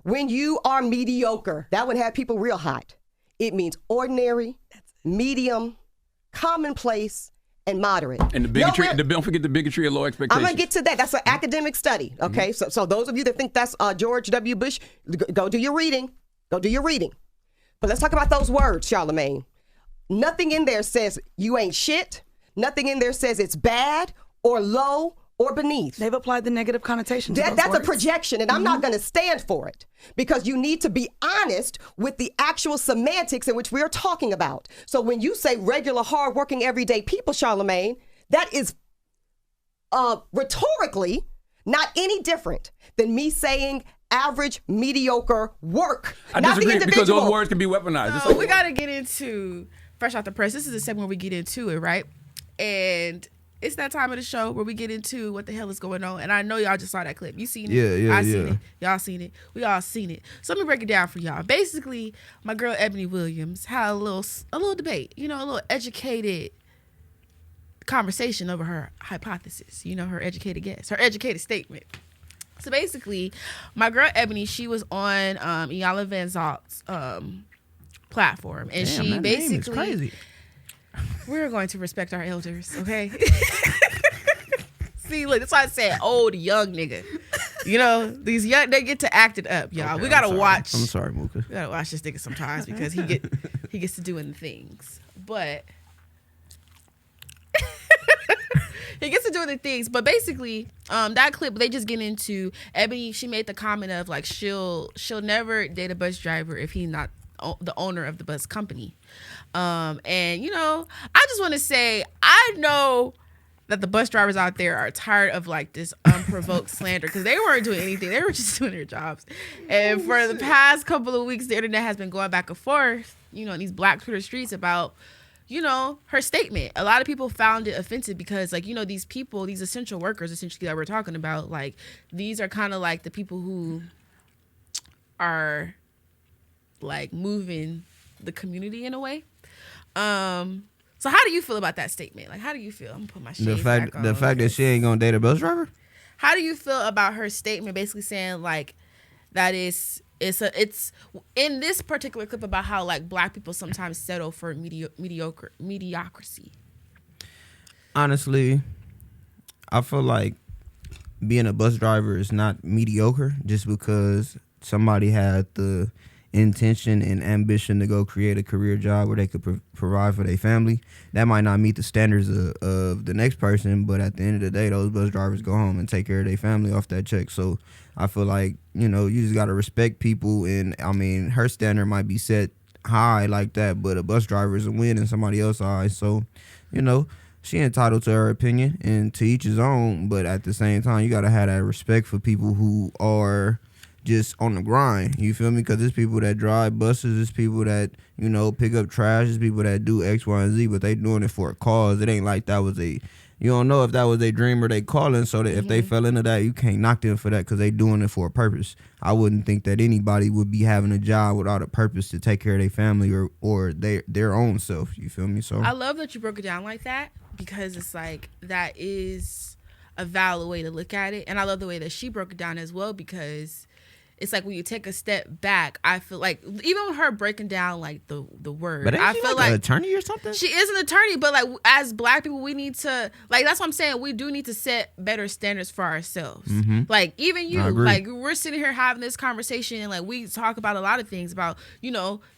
When you are mediocre, that would have people real hot. It means ordinary, medium, commonplace, and moderate. And the bigotry, don't forget the bigotry of low expectations. I'm going to get to that. That's an academic study. Okay, so those of you that think that's George W. Bush, go do your reading. Go do your reading. But let's talk about those words, Charlamagne. Nothing in there says you ain't shit. Nothing in there says it's bad or low or beneath. They've applied the negative connotation to That's a projection, and I'm not going to stand for it, because you need to be honest with the actual semantics in which we are talking about. So when you say regular, hardworking, everyday people, Charlamagne, that is rhetorically not any different than me saying average, mediocre work. I not disagree, the individual. because those words can be weaponized. So we got to get into Fresh Out the Press. This is the segment where we get into it, right? And it's that time of the show where we get into what the hell is going on. And I know y'all just saw that clip. You seen it? Yeah, I seen it. Y'all seen it. We all seen it. So let me break it down for y'all. Basically, my girl Ebony Williams had a little debate, a little educated conversation over her hypothesis, her educated guess, her educated statement. So basically, my girl Ebony, she was on Iyanla Vanzalt's platform, and Damn, she that basically, name is crazy. We're going to respect our elders, okay? See, look, that's why I said old, young nigga. These young, they get to act it up, y'all. Okay, we gotta watch. I'm sorry, Mooka. We gotta watch this nigga sometimes because he gets to doing things, but. He gets to do the things, but basically, that clip, they just get into Ebony. She made the comment of like she'll never date a bus driver if he's not the owner of the bus company. And I just want to say, I know that the bus drivers out there are tired of like this unprovoked slander, because they weren't doing anything. They were just doing their jobs. And for the past couple of weeks, the internet has been going back and forth, in these Black Twitter streets about her statement. A lot of people found it offensive because, like, these people, these essential workers, essentially, that we're talking about, like, these are kind of like the people who are, like, moving the community in a way. So how do you feel about that statement? Like, how do you feel? I'm gonna put my shades back on. The fact that she ain't gonna date a bus driver? how do you feel about her statement basically saying like that it's in this particular clip about how like black people sometimes settle for mediocrity? Honestly, I feel like being a bus driver is not mediocre just because somebody had the intention and ambition to go create a career job where they could provide for their family. That might not meet the standards of the next person, but at the end of the day, those bus drivers go home and take care of their family off that check. So I feel like, you know, you just got to respect people. And I mean, her standard might be set high like that, but a bus driver is a win in somebody else's eyes. So, you know, she entitled to her opinion and to each his own. But at the same time, you got to have that respect for people who are just on the grind, you feel me? Because there's people that drive buses, there's people that, you know, pick up trash, there's people that do X, Y, and Z, but they doing it for a cause. It ain't like that was you don't know if that was their dream or they calling, so that if they fell into that, you can't knock them for that because they doing it for a purpose. I wouldn't think that anybody would be having a job without a purpose to take care of their family or their own self, you feel me? So I love that you broke it down like that because it's like that is a valid way to look at it. And I love the way that she broke it down as well because it's like when you take a step back, I feel like even with her breaking down like the word, but I feel like an attorney or something. She is an attorney, but like as black people, we need to like that's what I'm saying. We do need to set better standards for ourselves. Like even you, like we're sitting here having this conversation, and like we talk about a lot of things about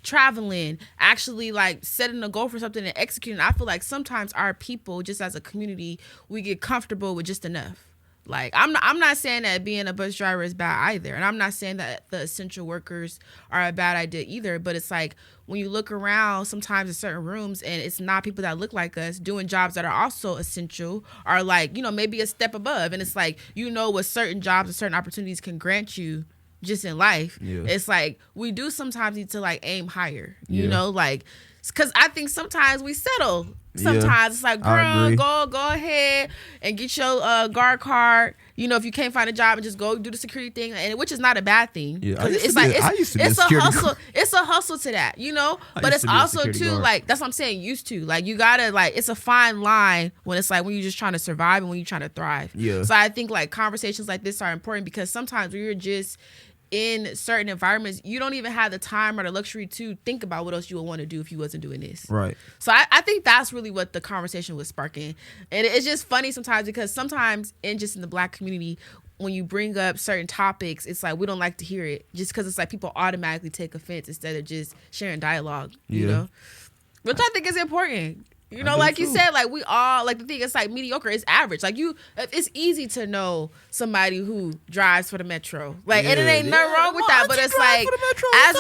traveling, actually like setting a goal for something and executing. I feel like sometimes our people, just as a community, we get comfortable with just enough. Like I'm not saying that being a bus driver is bad either, and I'm not saying that the essential workers are a bad idea either, but it's like when you look around sometimes in certain rooms and it's not people that look like us doing jobs that are also essential or like maybe a step above, and it's like what certain jobs and certain opportunities can grant you just in life. It's like we do sometimes need to like aim higher, like because I think sometimes we settle. Sometimes it's like, girl, go ahead and get your guard card. If you can't find a job, and just go do the security thing, and which is not a bad thing. It's a hustle. It's a hustle to that, But it's also too like that's what I'm saying. Used to like you gotta like it's a fine line when it's like when you're just trying to survive and when you're trying to thrive. So I think like conversations like this are important because sometimes when you're just in certain environments, you don't even have the time or the luxury to think about what else you would want to do if you wasn't doing this. Right. So I think that's really what the conversation was sparking. And it's just funny sometimes because sometimes in the black community, when you bring up certain topics, it's like we don't like to hear it just because it's like people automatically take offense instead of just sharing dialogue, you know? Which I think is important. Like you said, like we all like the thing. It's like mediocre is average. Like it's easy to know somebody who drives for the metro. Like, and it ain't nothing wrong with that. But it's like as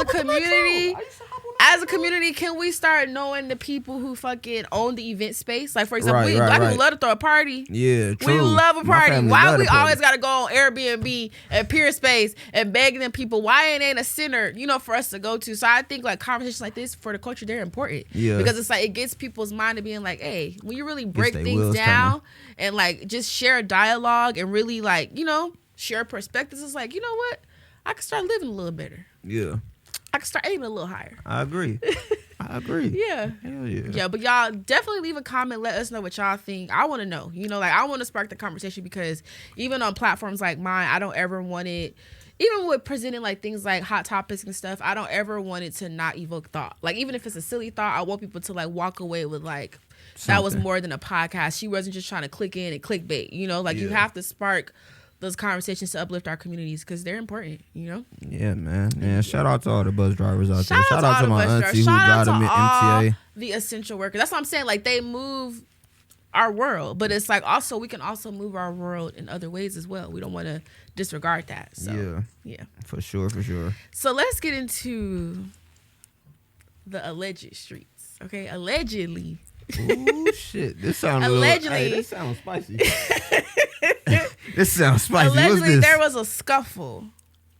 a community, can we start knowing the people who fucking own the event space? Like for example, black people love to throw a party. Yeah, true. We love a party. Why we always gotta go on Airbnb and Peer Space and begging them people? Why ain't a center, for us to go to? So I think like conversations like this for the culture, they're important. Yeah, because it's like it gets people's mind to being like, hey, when you really break things down and like just share a dialogue and really like share perspectives, it's like what I can start living a little better. Yeah. I can start aiming a little higher. I agree. Yeah. Hell yeah. Yeah, but y'all definitely leave a comment. Let us know what y'all think. I want to know. Like I want to spark the conversation because even on platforms like mine, I don't ever want it, even with presenting like things like hot topics and stuff, I don't ever want it to not evoke thought. Like even if it's a silly thought, I want people to like walk away with like, that was more than a podcast. She wasn't just trying to click in and clickbait, Like you have to spark those conversations to uplift our communities because they're important, Yeah, man. Yeah, shout out to all the bus drivers out there. Shout out to my auntie who got them in MTA. The essential workers. That's what I'm saying. Like they move our world, but it's like also we can also move our world in other ways as well. We don't want to disregard that. So, yeah, for sure. So let's get into the alleged streets. Okay, allegedly. Oh shit! This sounds allegedly. This sounds spicy. This sounds spicy. Allegedly, there was a scuffle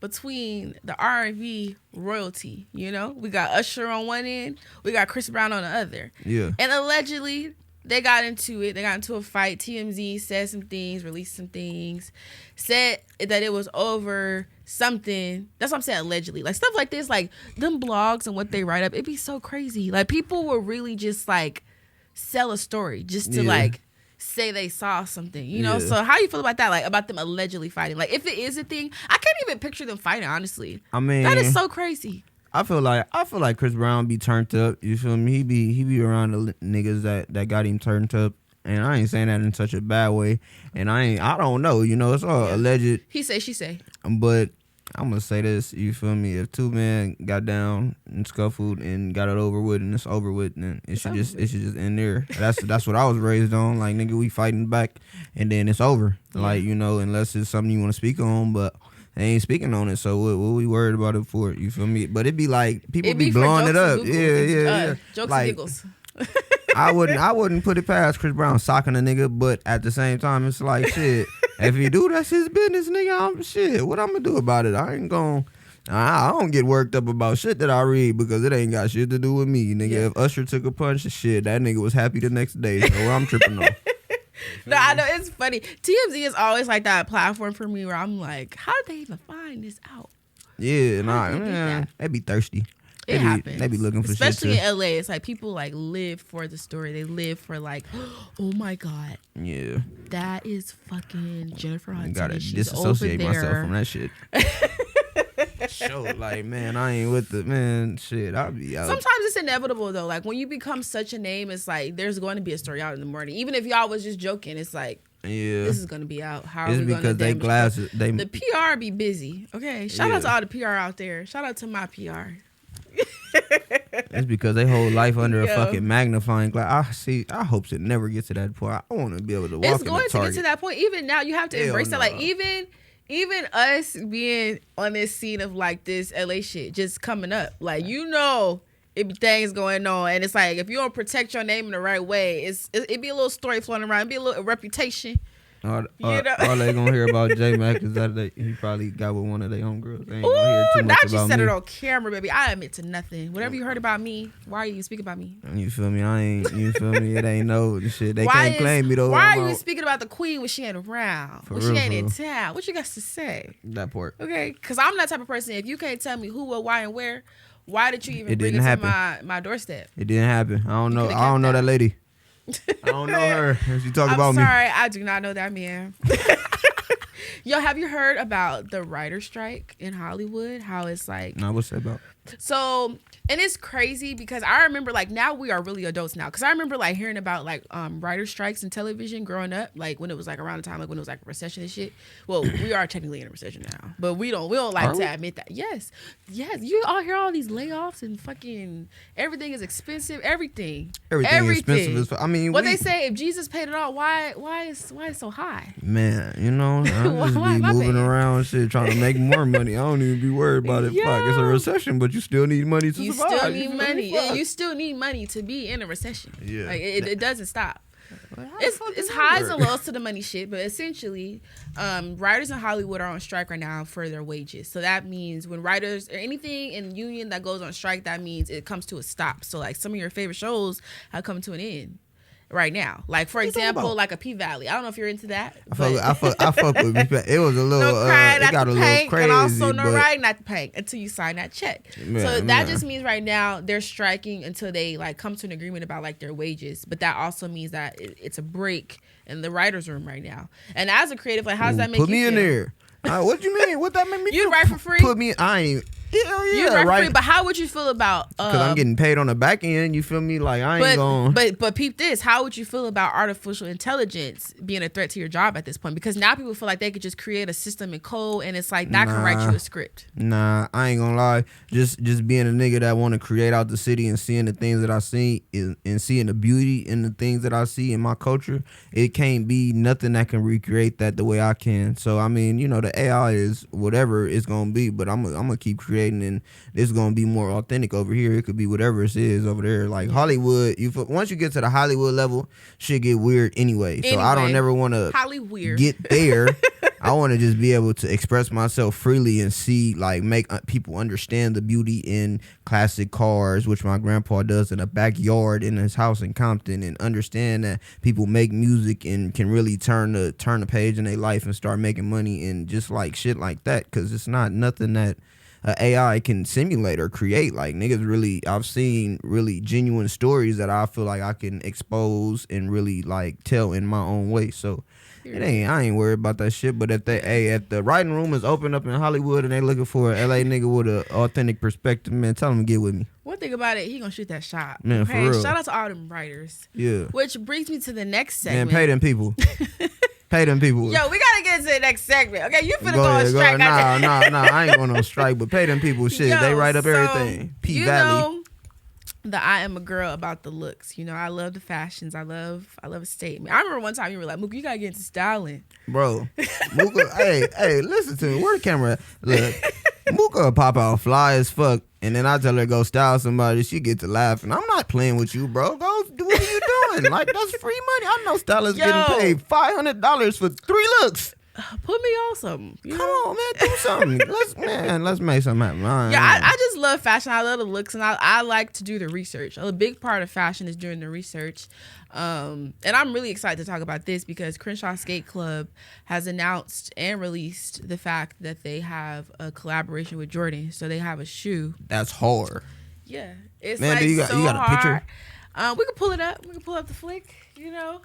between the R&B royalty. We got Usher on one end, we got Chris Brown on the other. Yeah. And allegedly, they got into it. They got into a fight. TMZ said some things, released some things, said that it was over something. That's what I'm saying. Allegedly, like stuff like this, like them blogs and what they write up, it'd be so crazy. Like people will really just like sell a story just to like say they saw something, you know? Yeah. So how you feel about that? Like, about them allegedly fighting? Like, if it is a thing, I can't even picture them fighting, honestly. I mean, that is so crazy. I feel like Chris Brown be turned up. You feel me? He be around the niggas that got him turned up. And I ain't saying that in such a bad way. And I don't know, you know, it's all alleged. He say, she say. But I'm gonna say this, you feel me? If two men got down and scuffled and got it over with and it's over with, then it should just end there. That's what I was raised on. Like, nigga, we fighting back and then it's over. Like, you know, unless it's something you want to speak on, but they ain't speaking on it, so what we worried about it for? You feel me? But it be like people be blowing it up. Yeah. Jokes like, and giggles. I wouldn't put it past Chris Brown socking a nigga, but at the same time, it's like, shit, if he do, that's his business, nigga. What I'm gonna do about it? I don't get worked up about shit that I read because it ain't got shit to do with me, nigga. If Usher took a punch, shit, that nigga was happy the next day, so I'm tripping off. No, I know, it's funny. TMZ is always like that platform for me where I'm like, how did they even find this out? Yeah, they be thirsty. It happens. They be looking for especially shit in LA. It's like people like live for the story. They live for like, oh my God. Yeah. That is fucking Jennifer Hudson. Gotta She's disassociate over there. myself from that shit. Show like, man, I ain't with the man. Shit, I'll be out. Sometimes it's inevitable though. Like when you become such a name, it's like there's going to be a story out in the morning. Even if y'all was just joking, it's like, this is going to be out. How are we going to they glasses. The PR be busy. Okay. Shout out to all the PR out there. Shout out to my PR. It's because they whole life under a fucking magnifying glass. I hope it never gets to that point. I want to be able to walk It's in going the to Target. get to that point. Even now, you have to embrace that. Like even us being on this scene of like this LA shit just coming up. Like, you know, it be things going on, and it's like if you don't protect your name in the right way, it be a little story floating around. It be a little reputation. All they gonna hear about Jay Macc is that he probably got with one of their homegirls. They ain't gonna hear too much not about you said me. it on camera, baby. I admit to nothing. Whatever you heard about me, why are you speaking about me? You feel me? You feel me? It ain't no shit. They can't claim me though. Why are you speaking about the queen when she ain't around? When she ain't in real. town? What you got to say? That part. Okay, because I'm that type of person. If you can't tell me who, what, why, and where, why did you even bring didn't it to my doorstep? It didn't happen. I don't know. could've I don't know kept that lady. I don't know her. She talk about I'm me. sorry, I do not know that man. Yo, have you heard about the writer's strike in Hollywood? How it's like... Nah, what's that about? So, and it's crazy because I remember like now we are really adults now. Because I remember like hearing about like writer strikes in television growing up, like when it was like around the time like when it was like a recession and shit. Well, we are technically in a recession now, but we don't like to admit that. Yes, you all hear all these layoffs and fucking everything is expensive. Everything expensive as I mean, what they say, if Jesus paid it all, why is it so high? Man, you know, I just Why be am I moving paying? around shit trying to make more money. I don't even be worried about it. Fuck, it's a recession, but you still need money to You survive. still need feel money. me? Fuck. You still need money to be in a recession. Yeah. Like it doesn't stop. Like, how It's the fuck it's does that highs work? and lows to the money shit, but essentially, writers in Hollywood are on strike right now for their wages. So that means when writers or anything in union that goes on strike, that means it comes to a stop. So like some of your favorite shows have come to an end right now. Like for example, like a P-Valley. I don't know if you're into that. I fuck with me. It was a little. No crying it at got the a little paint, crazy, and also no but writing at the paint until you sign that check. So that just means right now they're striking until they like come to an agreement about like their wages. But that also means that it's a break in the writer's room right now. And as a creative, like how does that make you feel? Put me in there. What you mean? What that make me? You write for free? Put me. I ain't. Hell yeah, You write for right. free, but how would you feel about? Because I'm getting paid on the back end. You feel me? Like I ain't But going. but peep this. How would you feel about artificial intelligence being a threat to your job at this point? Because now people feel like they could just create a system in code, and it's like that can write you a script. Nah, I ain't gonna lie. Just being a nigga that want to create out the city and seeing the things that I see and seeing the beauty in the things that I see in my culture, it can't be nothing that can recreate that the way I can. So I mean, you know, the AI is whatever it's gonna be, but I'm gonna keep creating, and it's gonna be more authentic over here. It could be whatever it is over there. Like Hollywood, once you get to the Hollywood level, shit get weird anyway. So I don't never want to Hollyweird. get there. I want to just be able to express myself freely and see, like, make people understand the beauty in classic cars, which my grandpa does in a backyard in his house in Compton, and understand that people make music and can really turn the page in their life and start making money and just like shit like that. Because it's not nothing that AI can simulate or create. Like niggas really, I've seen really genuine stories that I feel like I can expose and really like tell in my own way. So I ain't worried about that shit. But if the writing room is open up in Hollywood and they looking for an LA nigga with an authentic perspective, man, tell them to get with me. One thing about it, he gonna shoot that shot. Man, for real. Shout out to all them writers. Yeah. Which brings me to the next segment. Man, pay them people. Pay them people. Yo, we gotta get into the next segment. Okay, you finna go on strike. Nah, I ain't going on strike, but pay them people shit. Yo, they write up so, everything. P Valley. Know, the I am a girl about the looks. You know, I love the fashions. I love a statement. I remember one time you were like, Mooka, you gotta get into styling. Bro, Mooka, hey, listen to me. Where the camera at? Look, Mooka will pop out fly as fuck, and then I tell her to go style somebody. She get to laughing. I'm not playing with you, bro. Go do what are you doing? Like, that's free money. I know stylists getting paid $500 for 3 looks. Put me on something. Come on, man, do something. Let's make something happen. I just love fashion. I love the looks, and I like to do the research. A big part of fashion is doing the research. And I'm really excited to talk about this because Crenshaw Skate Club has announced and released the fact that they have a collaboration with Jordan. So they have a shoe. That's hard. Yeah, it's man, like you got a picture? We could pull it up. We could pull up the flick. You know,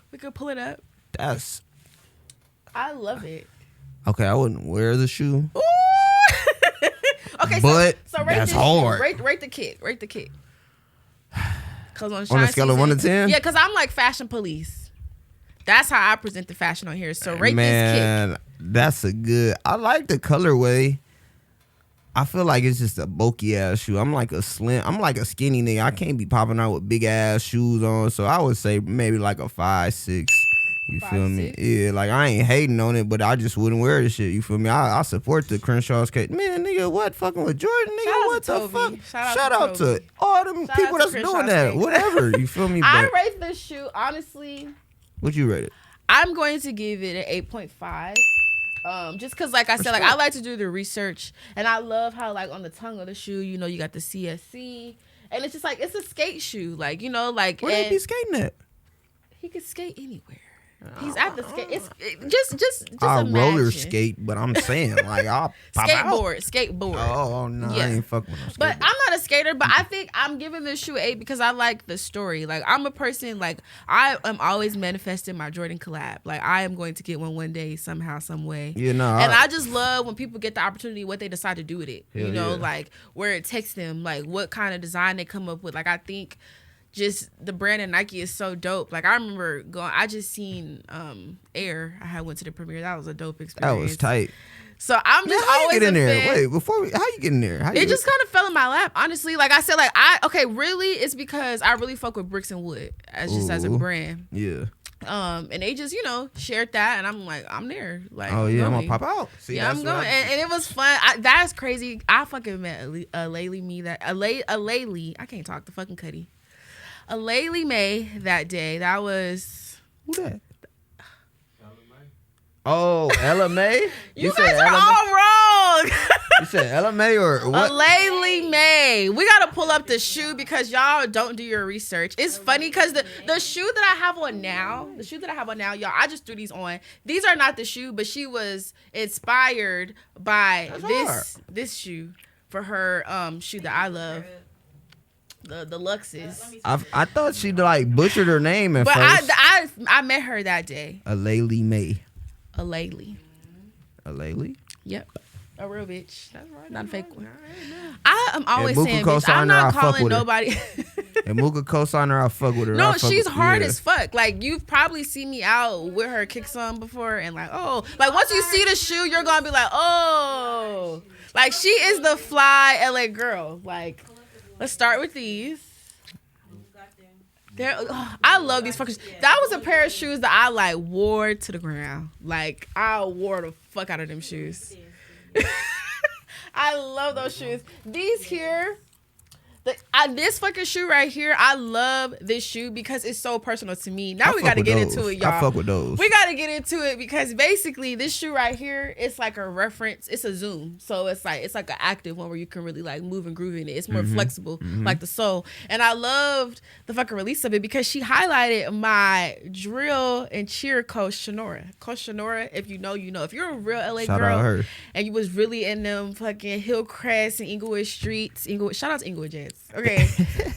we could pull it up. I love it. Okay, I wouldn't wear the shoe. Ooh! Okay, but so rate that's this hard. Rate the kit. Rate the kit. Cause on a scale of 1 to 10? Yeah, because I'm like fashion police. That's how I present the fashion on here. So rate man, this kit. That's a good. I like the colorway. I feel like it's just a bulky ass shoe. I'm like a skinny nigga. I can't be popping out with big ass shoes on. So I would say maybe like a 5'6". You feel me? Yeah, like I ain't hating on it, but I just wouldn't wear the shit. You feel me? I support the Crenshaw skate. Man, nigga, what? Fucking with Jordan, nigga? What the fuck? Shout out to all them people that's doing that. Whatever. You feel me? I rate this shoe, honestly. What you rate it? I'm going to give it an 8.5. Just because, like I said, like I like to do the research, and I love how, like, on the tongue of the shoe, you know, you got the CSC, and it's just like it's a skate shoe, like, you know, like where they be skating at? He could skate anywhere. He's at the skate. Just I imagine. roller skate, but I'm saying like I'll pop skateboard. Oh no, yeah. I ain't fucking with no skateboard. But I'm not a skater. But I think I'm giving this shoe 8 because I like the story. Like I'm a person. Like I am always manifesting my Jordan collab. Like I am going to get one day somehow, some way. You know, and I just love when people get the opportunity, what they decide to do with it. Hell you know, yeah. like where it takes them, like what kind of design they come up with. Like I think. Just the brand of Nike is so dope. Like I remember I just seen Air. I went to the premiere. That was a dope experience. That was tight. So I'm just how always you get in there? fan. Wait, how you get in there? It just kind of fell in my lap, honestly. Like I said, really, it's because I really fuck with Bricks and Wood as a brand. Yeah. And they just, shared that, and I'm like, I'm there. Like, oh yeah, I'm gonna pop out. See, yeah, I'm going, and it was fun. That's crazy. I fucking met a Laylee. I can't talk. The fucking Cuddy. A Laylee May that day. That was who that? Oh, Ella May? You guys are all wrong. You said Ella May or what? A Laylee May. We gotta pull up the shoe because y'all don't do your research. It's funny because the shoe that I have on now, y'all, I just threw these on. These are not the shoe, but she was inspired by this shoe for her shoe that I love. The Luxes. I thought she like butchered her name at first. But I met her that day. A Laylee May. A Laylee. A Laylee? Yep. A real bitch. That's right. Not a fake one. I am always saying, bitch, I'm her, not calling nobody. And Mooka co-signer, I fuck with her. No, she's hard as fuck. Like, you've probably seen me out with her kicks on before, and like, oh. Like, once you see the shoe, you're going to be like, oh. Like, she is the fly LA girl. Like, let's start with these. I love these fuckers. That was a pair of shoes that I like wore to the ground. Like I wore the fuck out of them shoes. I love those shoes. These here, This fucking shoe right here, I love this shoe because it's so personal to me. Now we fuck got to with get those. into it, y'all. I fuck with those. We got to get into it because basically this shoe right here, it's like a reference. It's a zoom, so it's like an active one where you can really like move and groove in it. It's more flexible, like the sole. And I loved the fucking release of it because she highlighted my drill and cheer coach Shanora. Coach Shanora, if you know, you know. If you're a real LA Shout girl out her. and you was really in them fucking Hillcrest and Inglewood streets, shout out to Inglewood Jets. Okay,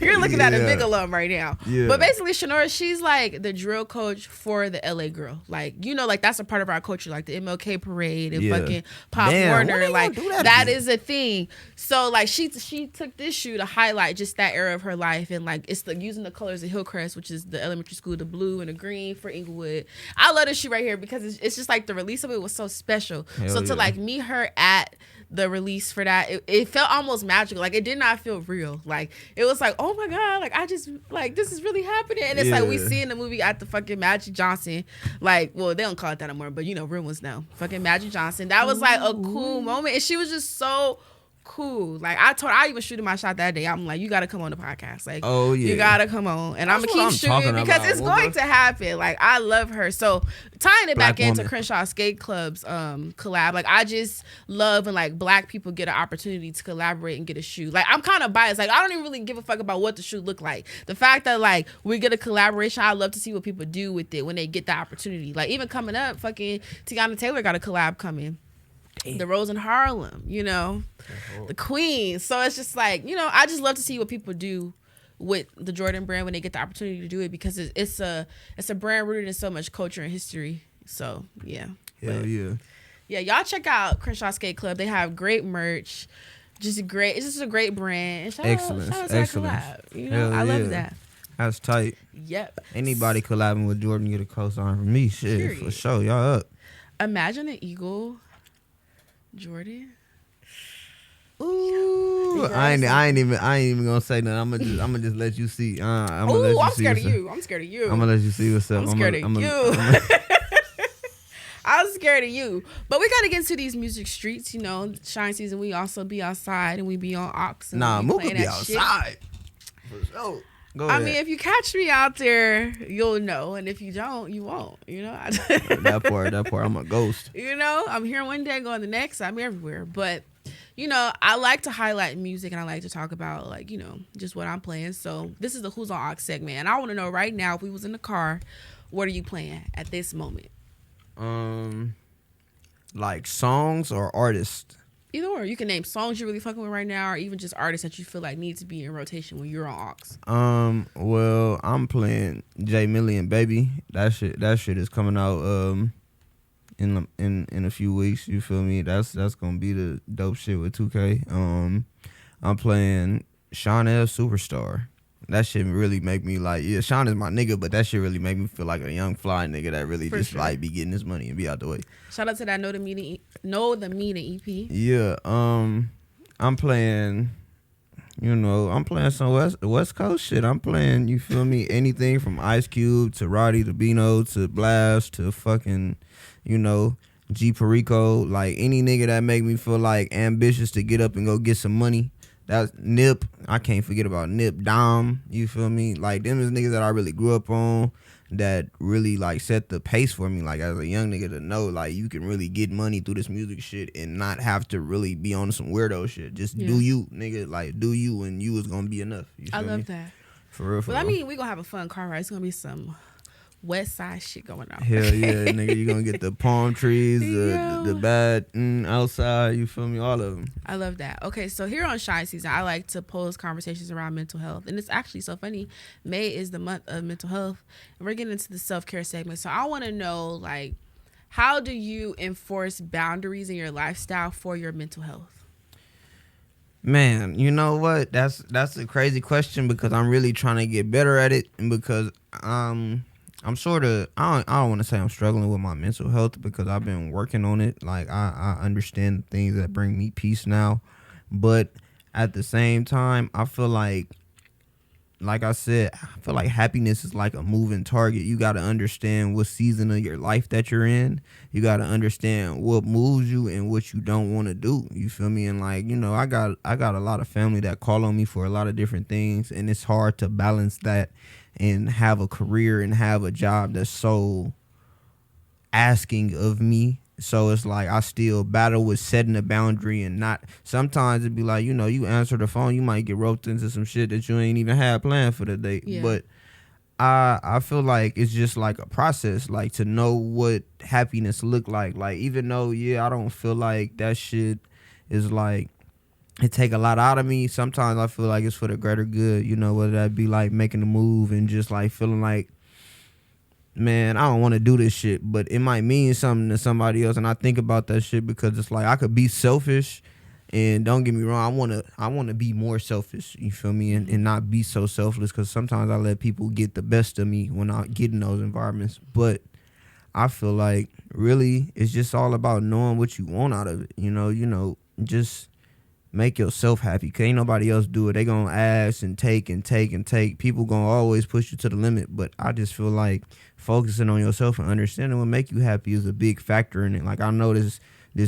you're looking at a big alum right now. Yeah. But basically, Shanora, she's like the drill coach for the LA girl. Like, you know, like that's a part of our culture, like the MLK parade and fucking Pop Damn, when Warner. they Like gonna do that that again? is a thing. So like she took this shoe to highlight just that era of her life, and like it's using the colors of Hillcrest, which is the elementary school, the blue and the green for Inglewood. I love this shoe right here because it's just like the release of it was so special. Hell so yeah. to like meet her at the release for that, it felt almost magical. Like it did not feel real. Like it was like, oh my god, like I just like this is really happening. And it's like we Yeah. see in the movie at the fucking Magic Johnson, like, well, they don't call it that anymore, but you know, real ones now. Fucking Magic Johnson. That was like a cool moment, and she was just so cool. Like I even shooted my shot that day. I'm like, you gotta come on the podcast. Like, Oh, yeah. you gotta come on, and I'm That's gonna what keep I'm shooting talking because about, it's woman. going to happen. Like I love her. So tying it Black back into woman. Crenshaw Skate Club's collab, like I just love when like black people get an opportunity to collaborate and get a shoe. Like I'm kind of biased. Like I don't even really give a fuck about what the shoe look like. The fact that like we get a collaboration, I love to see what people do with it when they get the opportunity. Like even coming up, fucking Tiana Taylor got a collab coming. The Rose in Harlem, you know, the Queen. So it's just like, you know, I just love to see what people do with the Jordan brand when they get the opportunity to do it because it's a brand rooted in so much culture and history. So yeah, Hell yeah. yeah, y'all check out Crenshaw Skate Club. They have great merch, just great. It's just a great brand. And shout Excellence, out to that excellence. collab. You know, Hell I love yeah. that. That's tight. Yep. Anybody collabing with Jordan get a cosign from me. Shit, Period. for sure. Y'all up. Imagine an Eagle, Jordan. Ooh, I ain't even gonna say nothing. I'm gonna just let you see. I'm gonna let you I'm see scared of what's up. you. I'm scared of you. I'm gonna let you see what's up. I'm scared of you. I'm scared of you. But we gotta get into these music streets, you know. Shine season, we also be outside and we be on Ox. And Nah, we Mooka playing be that shit. outside. For sure. Go I ahead. mean, if you catch me out there, you'll know, and if you don't, you won't. You know, that part, I'm a ghost. You know, I'm here one day, going the next. I'm everywhere, but you know, I like to highlight music and I like to talk about like, you know, just what I'm playing. So this is the Who's on Ox segment, and I want to know right now, if we was in the car, what are you playing at this moment? Like songs or artists. Either or. You can name songs you're really fucking with right now, or even just artists that you feel like need to be in rotation when you're on Ox. Well, I'm playing J Million Baby. That shit is coming out in a few weeks. You feel me? That's gonna be the dope shit with 2K. I'm playing Chanel Superstar. That shit really make me like, yeah, Sean is my nigga, but that shit really make me feel like a young fly nigga that really For just sure. like be getting his money and be out the way. Shout out to that Know the Meaning EP. Yeah, I'm playing, I'm playing some West Coast shit. I'm playing, you feel me, anything from Ice Cube to Roddy to Bino to Blast to fucking, G Perico, like any nigga that make me feel like ambitious to get up and go get some money. That's Nip. I can't forget about Nip. Dom, you feel me? Like them is niggas that I really grew up on, that really like set the pace for me, like as a young nigga, to know like you can really get money through this music shit and not have to really be on some weirdo shit. Just do you, nigga. Like do you, and you is gonna be enough. You I feel love me? that. For real. Well, I mean, we gonna have a fun car ride. It's gonna be some West Side shit going on. Hell yeah, nigga. You gonna get the palm trees, Yo. the bad outside. You feel me? All of them. I love that. Okay, so here on Shy Season, I like to pose conversations around mental health. And it's actually so funny. May is the month of mental health. And we're getting into the self-care segment. So I want to know, like, how do you enforce boundaries in your lifestyle for your mental health? Man, you know what? That's a crazy question because I'm really trying to get better at it, and because I'm sort of, I don't want to say I'm struggling with my mental health because I've been working on it. Like I understand things that bring me peace now, but at the same time, I feel like like I said, I feel like happiness is like a moving target. You got to understand what season of your life that you're in. You got to understand what moves you and what you don't want to do. You feel me? And like, you know, I got a lot of family that call on me for a lot of different things, and it's hard to balance that and have a career and have a job that's so asking of me. So it's like I still battle with setting a boundary and not. Sometimes it'd be like, you know, you answer the phone, you might get roped into some shit that you ain't even had planned for the day. Yeah. But I feel like it's just like a process, like to know what happiness look like. Like even though, yeah, I don't feel like that shit is like it take a lot out of me. Sometimes I feel like it's for the greater good, you know, whether that be like making a move and just like feeling like, man, I don't want to do this shit, but it might mean something to somebody else. And I think about that shit because it's like I could be selfish, and don't get me wrong, I want to be more selfish, you feel me, and not be so selfless, because sometimes I let people get the best of me when I get in those environments. But I feel like really it's just all about knowing what you want out of it, you know, just make yourself happy. Cause ain't nobody else do it. They gonna ask and take and take and take. People gonna always push you to the limit. But I just feel like focusing on yourself and understanding what make you happy is a big factor in it. Like I know this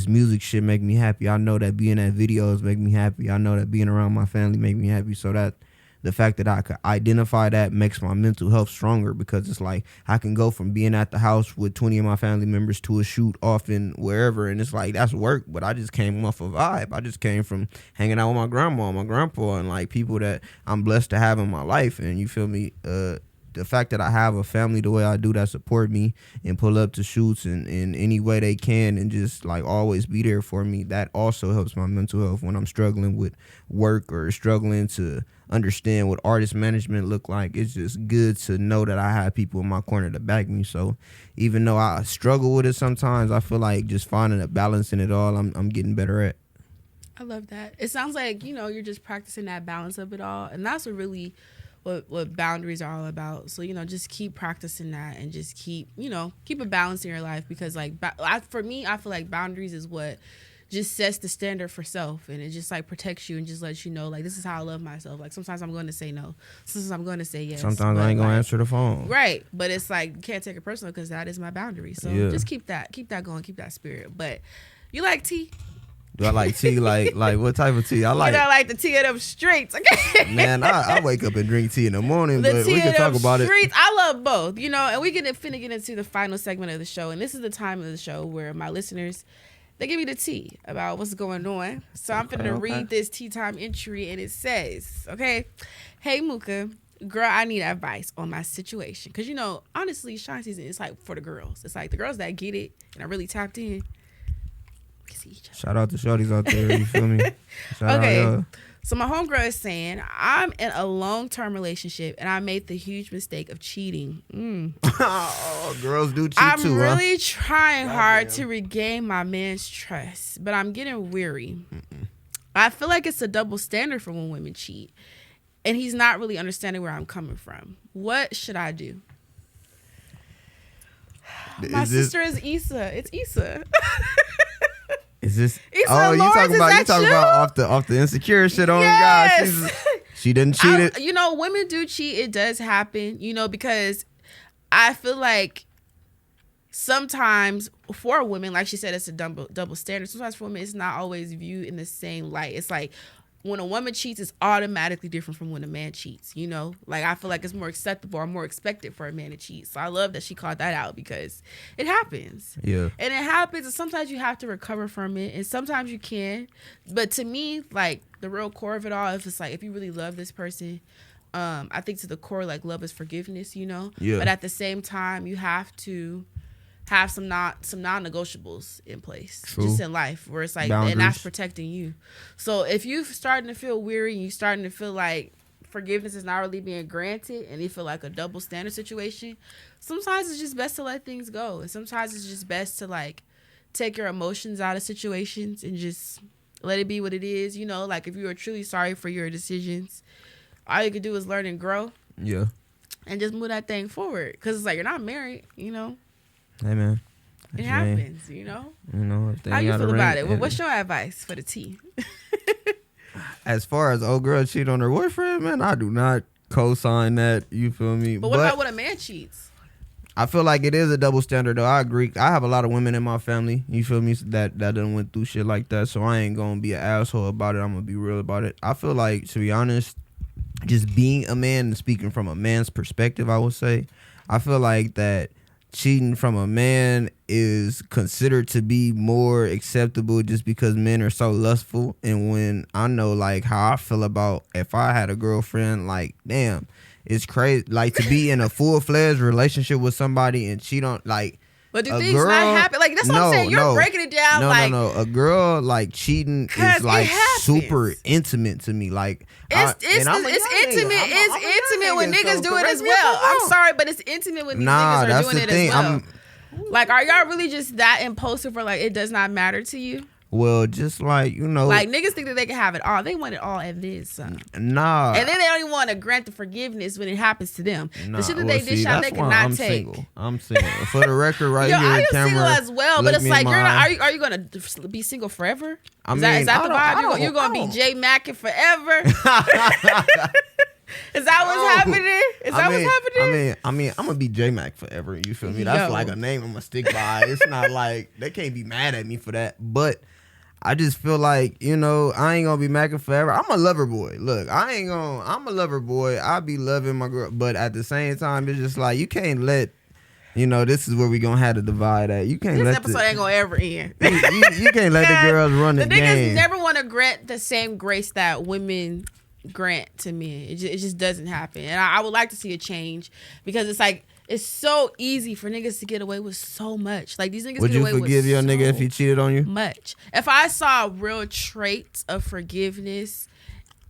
music shit make me happy. I know that being at videos make me happy. I know that being around my family make me happy. So that the fact that I could identify that makes my mental health stronger, because it's like I can go from being at the house with 20 of my family members to a shoot off in wherever, and it's like that's work, but I just came off a vibe. I just came from hanging out with my grandma and my grandpa and like people that I'm blessed to have in my life. And you feel me, the fact that I have a family the way I do that support me and pull up to shoots in any way they can and just like always be there for me, that also helps my mental health when I'm struggling with work or struggling to understand what artist management look like. It's just good to know that I have people in my corner to back me. So even though I struggle with it sometimes, I feel like just finding a balance in it all, I'm getting better at. I love that. It sounds like, you know, you're just practicing that balance of it all, and that's what boundaries are all about. So, you know, just keep practicing that and just keep a balance in your life, because like for me, I feel like boundaries is what just sets the standard for self, and it just like protects you and just lets you know like this is how I love myself. Like sometimes I'm going to say no, sometimes I'm going to say yes, sometimes I ain't gonna answer the phone, right? But it's like you can't take it personal because that is my boundary. So just keep that going, keep that spirit. But you like tea? Do I like tea? like what type of tea? I like. You know, like the tea of them streets. Okay. Man, I wake up and drink tea in the morning, but we can talk about streets, I love both, you know. And we finna get into the final segment of the show, and this is the time of the show where my listeners, they give me the tea about what's going on. So I'm finna read this tea time entry, and it says, okay, hey Mooka, girl, I need advice on my situation, because you know, honestly, Shine Season is like for the girls. It's like the girls that get it and are really tapped in. Shout out to shorties out there, you feel me? Okay, so my homegirl is saying, I'm in a long-term relationship and I made the huge mistake of cheating. Oh, girls do cheat too, I'm really trying hard to regain my man's trust, but I'm getting weary. I feel like it's a double standard for when women cheat, and he's not really understanding where I'm coming from. What should I do? My sister is Issa. It's Issa. Is this? Issa oh, Lawrence, you talking about off the insecure shit on yes. God? She didn't cheat it. You know, women do cheat. It does happen. You know, because I feel like sometimes for women, like she said, it's a double standard. Sometimes for women, it's not always viewed in the same light. It's like when a woman cheats, it's automatically different from when a man cheats, you know? Like, I feel like it's more acceptable or more expected for a man to cheat. So I love that she called that out, because it happens. Yeah. And it happens, and sometimes you have to recover from it, and sometimes you can. But to me, like, the real core of it all, if it's like, if you really love this person, I think to the core, like, love is forgiveness, you know? Yeah. But at the same time, you have to have some non-negotiables in place. True. Just in life, where it's like, boundaries. And that's protecting you. So if you're starting to feel weary and you're starting to feel like forgiveness is not really being granted, and you feel like a double standard situation, sometimes it's just best to let things go, and sometimes it's just best to like take your emotions out of situations and just let it be what it is. You know, like if you are truly sorry for your decisions, all you can do is learn and grow. Yeah. And just move that thing forward, because it's like you're not married, you know. Hey man, it happens, you know. You know, how you feel about it? What's your advice for the tea? As far as old girl cheat on her boyfriend, man, I do not co-sign that. You feel me? But what about when a man cheats? I feel like it is a double standard though. I agree. I have a lot of women in my family. You feel me? That done went through shit like that. So I ain't gonna be an asshole about it. I'm gonna be real about it. I feel like, to be honest, just being a man and speaking from a man's perspective, I would say, I feel like that cheating from a man is considered to be more acceptable just because men are so lustful. And when I know like how I feel about if I had a girlfriend, like damn, it's crazy. Like to be in a full-fledged relationship with somebody and cheat on like. But do things not happen? Like that's what I'm saying. You're breaking it down. No. A girl like cheating is like super intimate to me. Like it's intimate. It's intimate when niggas do it as well. I'm sorry, but it's intimate when these niggas are doing it as well. Like, are y'all really just that impulsive or like it does not matter to you? Well, just like, you know. Like, niggas think that they can have it all. They want it all and then some. Nah. And then they don't even want to grant the forgiveness when it happens to them. The shit that they dish out, they cannot take. I'm single. For the record, right here I on am camera. single as well, but it's like, you're not, are you going to be single forever? Is that the vibe? You're going to be Jay Macc forever? Is that what's happening? Is that what's happening? I mean, I'm gonna be Jay Macc forever. You feel me? That's like a name I'm gonna stick by. It's not like they can't be mad at me for that. But I just feel like, you know, I ain't gonna be macking forever. I'm a lover boy. Look, I'm a lover boy. I be loving my girl, but at the same time, it's just like you can't let. You know, this is where we gonna have to divide at. You can't this let episode ain't gonna ever end. You can't let the girls run the game. Niggas never want to grant the same grace that women grant to men. It just doesn't happen. And I would like to see a change because it's like it's so easy for niggas to get away with so much. Like these niggas would get away with Would you forgive your nigga if he cheated on you? Much. If I saw real traits of forgiveness,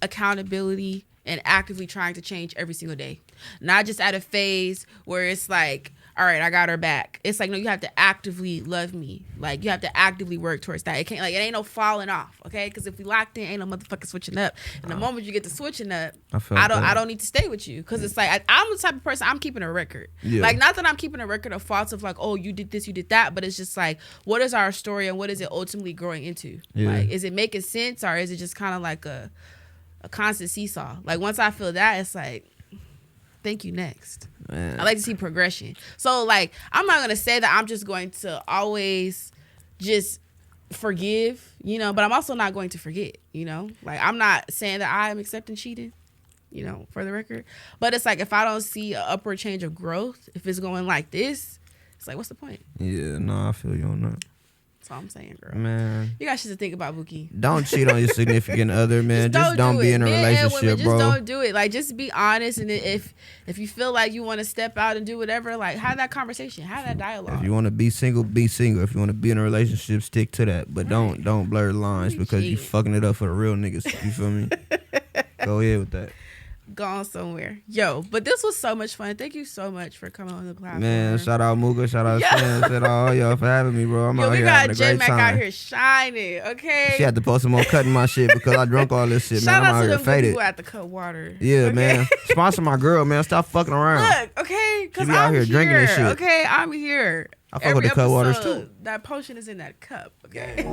accountability, and actively trying to change every single day, not just at a phase where it's like, all right, I got her back. It's like, no, you have to actively love me. Like, you have to actively work towards that. It ain't no falling off, okay? Because if we locked in, ain't no motherfucker switching up. And the moment you get to switching up, I don't need to stay with you. Because it's like, I'm the type of person, I'm keeping a record. Yeah. Like, not that I'm keeping a record of faults of like, oh, you did this, you did that. But it's just like, what is our story and what is it ultimately growing into? Yeah. Like, is it making sense or is it just kind of like a constant seesaw? Like, once I feel that, it's like, thank you, next. Man. I like to see progression. So, like, I'm not going to say that I'm just going to always just forgive, you know, but I'm also not going to forget, you know. Like, I'm not saying that I am accepting cheating, you know, for the record. But it's like, if I don't see an upward change of growth, if it's going like this, it's like, what's the point? Yeah, no, I feel you on that. That's all I'm saying, girl. Man, you got shit to think about, Bookie. Don't cheat on your significant other, man. Just don't be in a relationship, bro. Just don't do it. Like, just be honest. And if you feel like you want to step out and do whatever, like, have that conversation, have that dialogue. If you want to be single, be single. If you want to be in a relationship, stick to that. But don't blur the lines because you fucking it up for the real niggas. You feel me? Go ahead with that. Gone somewhere. Yo, but this was so much fun. Thank you so much for coming on the platform. Man, shout out Mooka, shout out SZN, shout out all y'all for having me, bro. I'm out here having a great time. We got Jay Macc out here shining, okay? She had to post some more cutting my shit because I drunk all this shit, man. I'm out here faded. Shout out to them people at the cut water. Yeah, okay? Man. Sponsor my girl, man. Stop fucking around. Look, okay? Because I'm out here drinking this shit. Okay, I'm here. I fuck with the cut waters too. That potion is in that cup, okay?